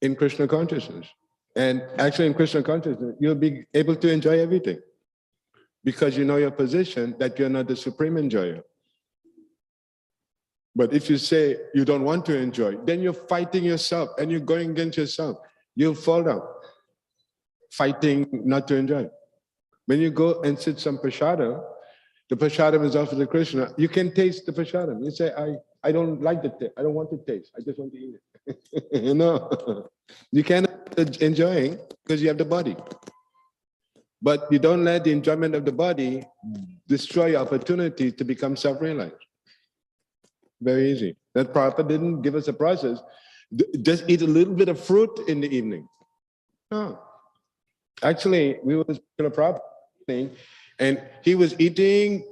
Speaker 1: in Krishna consciousness. And actually in Krishna consciousness, you'll be able to enjoy everything because you know your position that you're not the supreme enjoyer. But if you say you don't want to enjoy, then you're fighting yourself and you're going against yourself. You'll fall down, fighting not to enjoy. When you go and sit some prashadam, the prashadam is offered to Krishna. You can taste the prashadam. You say, I don't like the taste. I don't want to taste. I just want to eat it. You know, you cannot enjoy because you have the body. But you don't let the enjoyment of the body destroy your opportunity to become self-realized. Very easy. That Prabhupada didn't give us a process. Just eat a little bit of fruit in the evening. No. Actually, we were in a Prabhupada thing, and he was eating,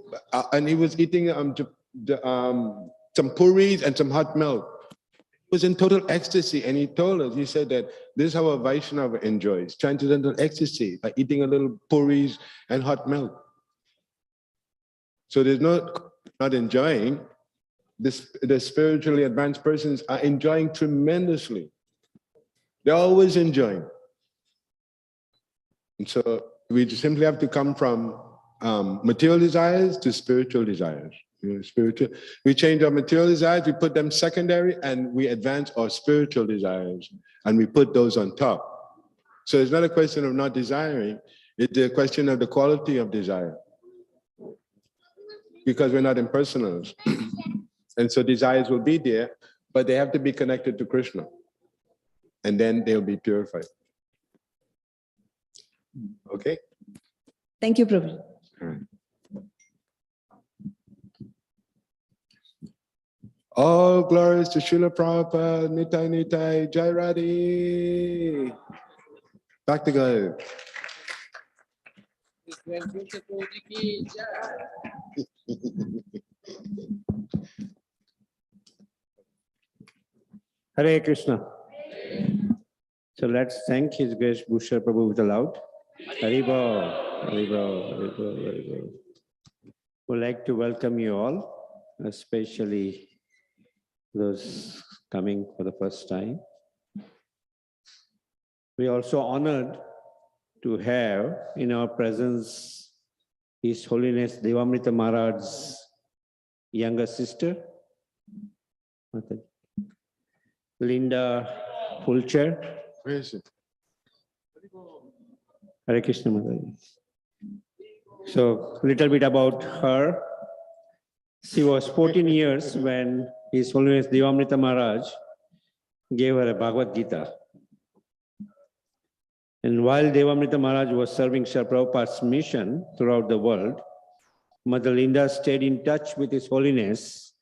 Speaker 1: some puris and some hot milk. He was in total ecstasy, and he told us, he said that this is how a Vaishnava enjoys, transcendental ecstasy, by eating a little puris and hot milk. So there's not enjoying. The spiritually advanced persons are enjoying tremendously. They're always enjoying. And so we simply have to come from material desires to spiritual desires. You know, we change our material desires, we put them secondary, and we advance our spiritual desires, and we put those on top. So it's not a question of not desiring, it's a question of the quality of desire. Because we're not impersonals. And so desires will be there, but they have to be connected to Krishna. And then they'll be purified. Okay?
Speaker 5: Thank you, Prabhu.
Speaker 1: All right. All glories to Srila Prabhupada, Nitai Nitai, Jai Radhi. Back to God.
Speaker 6: Hare Krishna. So let's thank His Grace Bhusha Prabhu with a loud Haribol, Haribol, Haribol, Haribol. We'd like to welcome you all, especially those coming for the first time. We are also honored to have in our presence His Holiness Devamrita Maharaj's younger sister, Linda Fulcher.
Speaker 1: Where is it?
Speaker 6: Hare Krishna Mataji. So a little bit about her. She was 14 years when His Holiness Devamrita Maharaj gave her a Bhagavad Gita. And while Devamrita Maharaj was serving Srila Prabhupada's mission throughout the world, Mother Linda stayed in touch with His Holiness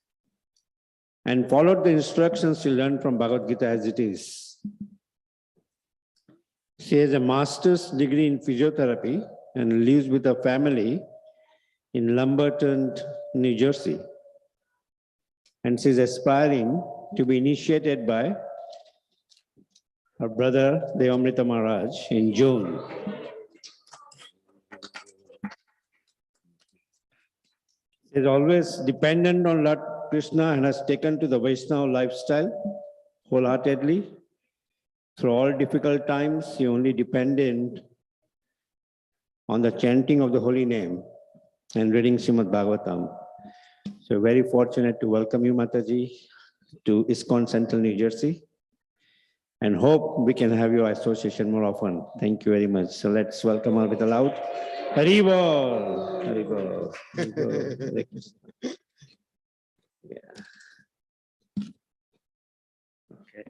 Speaker 6: and followed the instructions she learned from Bhagavad Gita as it is. She has a master's degree in physiotherapy and lives with her family in Lumberton, New Jersey. And she's aspiring to be initiated by her brother Devamrita Maharaj in June. She's always dependent on Lord Krishna and has taken to the Vaishnava lifestyle wholeheartedly. Through all difficult times, she only depended on the chanting of the holy name and reading Srimad Bhagavatam. So very fortunate to welcome you, Mataji, to ISKCON Central, New Jersey, and hope we can have your association more often. Thank you very much. So let's welcome her with a loud Haribol, Haribol, Haribol, Hare Krishna. Yeah. Okay.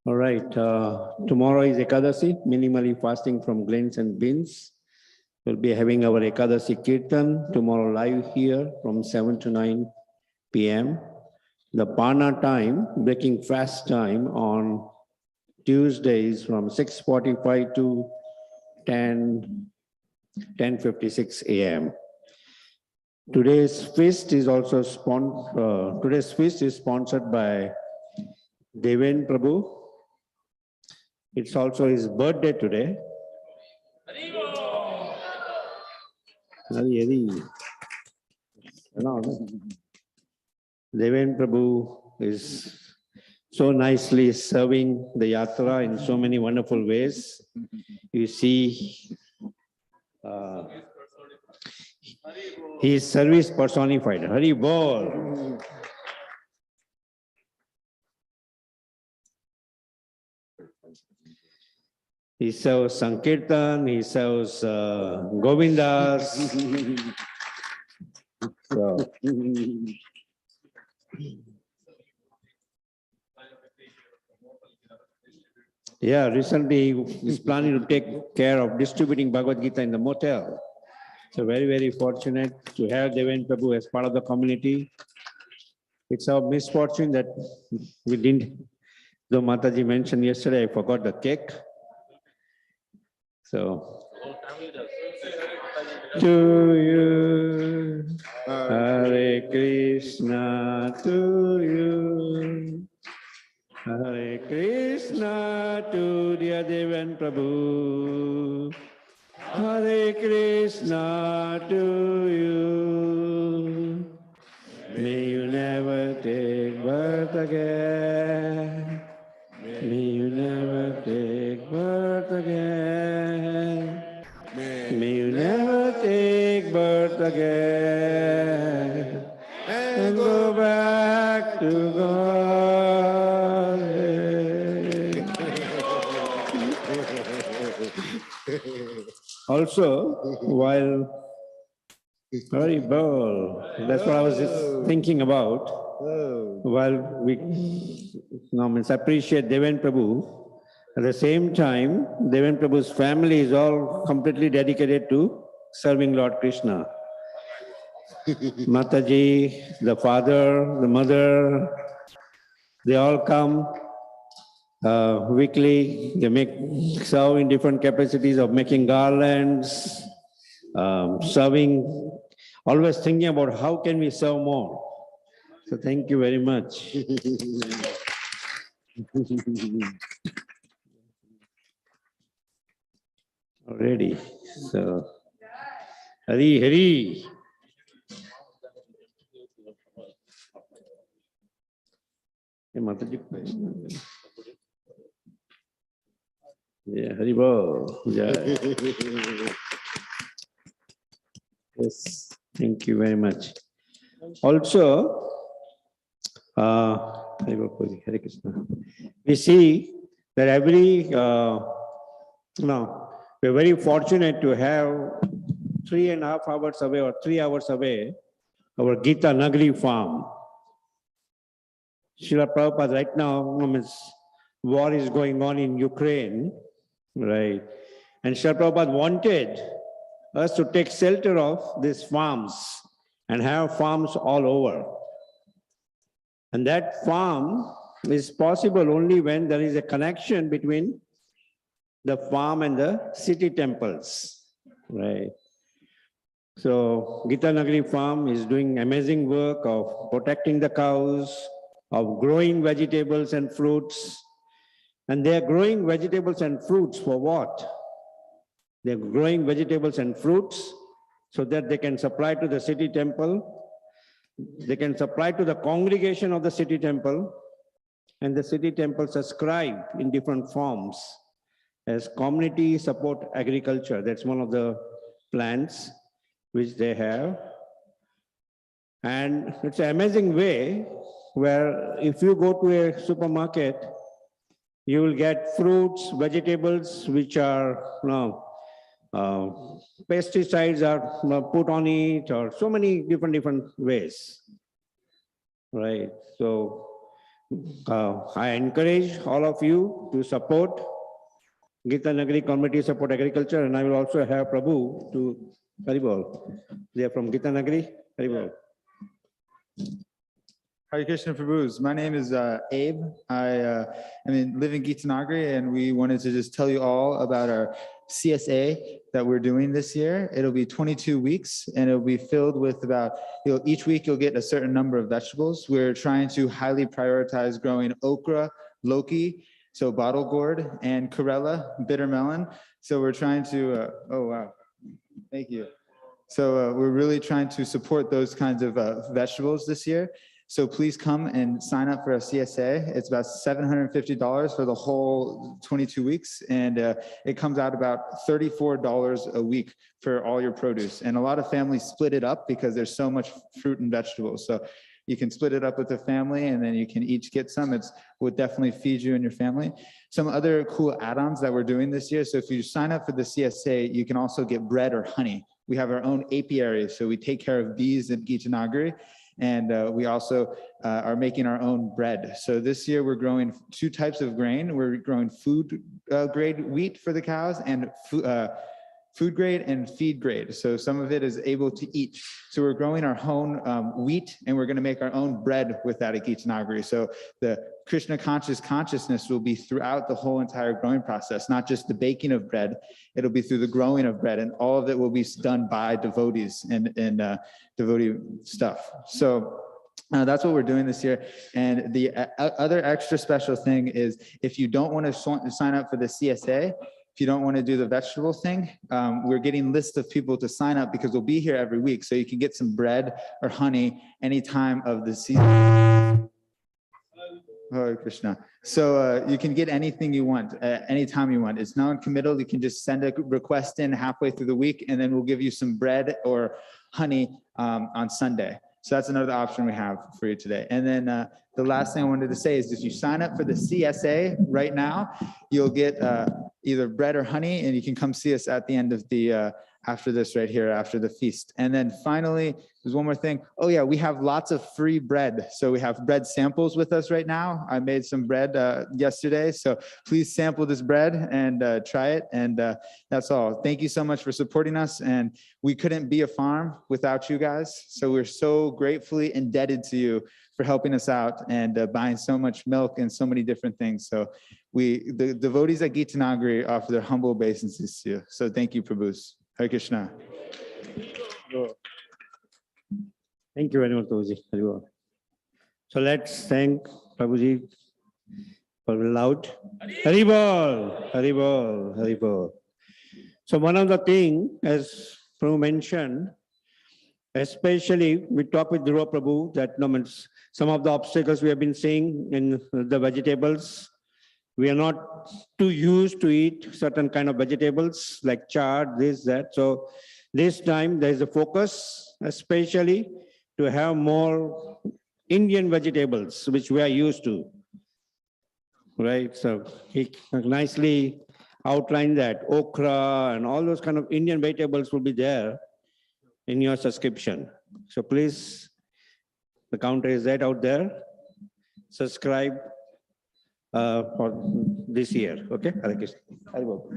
Speaker 6: All right. Tomorrow is Ekadasi, minimally fasting from grains and beans. We'll be having our Ekadasi Kirtan tomorrow live here from 7 to 9 p.m. The Pana time, breaking fast time on Tuesdays from 6:45 to 10:56 a.m. Today's feast is also sponsored by Deven Prabhu. It's also his birthday today. Deven Prabhu is so nicely serving the yatra in so many wonderful ways. You see, he is service personified. Hari Bol. He sells Sankirtan, he sells Govindas. So, yeah, recently he's planning to take care of distributing Bhagavad Gita in the motel. So very, very fortunate to have Deven Prabhu as part of the community. It's our misfortune that we didn't, though Mataji mentioned yesterday, I forgot the cake. So, to you, Hare Krishna, to you, Hare Krishna, to dear Devan Prabhu, Hare Krishna, to you. May you never take birth again. May you never take birth again. May you never take birth again and go back to God. Also, while very bold, that's what I was just thinking about. While we appreciate Deven Prabhu, at the same time, Deven Prabhu's family is all completely dedicated to serving Lord Krishna. Mataji, the father, the mother, they all come weekly. They serve in different capacities of making garlands, serving, always thinking about how can we serve more. So thank you very much. Already. So, Hari Hari. Hey, Mataji. Yeah, Hari Bol. Yeah. Yes, thank you very much. Also, Hari Bol, Hare Krishna. We see that every, we're very fortunate to have 3.5 hours away or 3 hours away our Gita Nagari farm. Srila Prabhupada, right now, war is going on in Ukraine, right? And Srila Prabhupada wanted us to take shelter of these farms and have farms all over. And that farm is possible only when there is a connection between the farm and the city temples, right? So Gita Nagari farm is doing amazing work of protecting the cows, of growing vegetables and fruits. And they are growing vegetables and fruits for what? They're growing vegetables and fruits so that they can supply to the city temple. They can supply to the congregation of the city temple, and the city temple subscribe in different forms as community support agriculture. That's one of the plans which they have. And it's an amazing way where if you go to a supermarket, you will get fruits, vegetables, which are pesticides are put on it, or so many different ways, right? So I encourage all of you to support Gita Nagari Community Support Agriculture, and I will also have Prabhu to Haribol. They are from Gita Nagari. Haribol.
Speaker 3: Hare Krishna Prabhus. My name is Abe. I live in Gitanagari, and we wanted to just tell you all about our CSA that we're doing this year. It'll be 22 weeks, and it'll be filled with about, each week you'll get a certain number of vegetables. We're trying to highly prioritize growing okra, loki, so bottle gourd, and Karela, bitter melon. So we're trying to, oh wow, thank you. So we're really trying to support those kinds of vegetables this year. So please come and sign up for a CSA. It's about $750 for the whole 22 weeks. And it comes out about $34 a week for all your produce. And a lot of families split it up because there's so much fruit and vegetables. So You can split it up with the family and then you can each get some. It would definitely feed you and your family. Some other cool add-ons that we're doing this year. So if you sign up for the CSA, you can also get bread or honey. We have our own apiary, so we take care of bees in Gitanagari. And we also are making our own bread. So this year we're growing 2 types of grain. We're growing food grade wheat for the cows and food grade and feed grade. So some of it is able to eat. So we're growing our own wheat, and we're going to make our own bread with that at Gitanagari. So the Krishna consciousness will be throughout the whole entire growing process, not just the baking of bread. It'll be through the growing of bread, and all of it will be done by devotees and devotee stuff. So that's what we're doing this year. And the other extra special thing is, if you don't want to sign up for the CSA, if you don't want to do the vegetable thing, we're getting lists of people to sign up, because we'll be here every week. So you can get some bread or honey any time of the season. Hare Krishna. So you can get anything you want, anytime you want. It's non-committal. You can just send a request in halfway through the week, and then we'll give you some bread or honey on Sunday. So that's another option we have for you today. And then the last thing I wanted to say is, if you sign up for the CSA right now, you'll get either bread or honey, and you can come see us at the end of the, after this right here, after the feast. And then finally, there's one more thing. Oh yeah, we have lots of free bread. So we have bread samples with us right now. I made some bread yesterday. So please sample this bread and try it. And that's all. Thank you so much for supporting us. And we couldn't be a farm without you guys. So we're so gratefully indebted to you for helping us out and buying so much milk and so many different things. So the devotees at Gitanagari offer their humble obeisances to you. So thank you, Prabhus. Hare Krishna.
Speaker 6: Thank you very much, Prabhuji. So let's thank Prabhuji for the loud. Haribol, Haribol, Haribol. So one of the things, as Prabhu mentioned, especially we talk with Dhruva Prabhu, that some of the obstacles we have been seeing in the vegetables, we are not too used to eat certain kind of vegetables like chard, this, that. So this time there is a focus, especially to have more Indian vegetables, which we are used to, right? So he nicely outlined that okra and all those kind of Indian vegetables will be there in your subscription. So please, the counter is right out there. Subscribe for this year, okay? Hare Krishna. Haribol.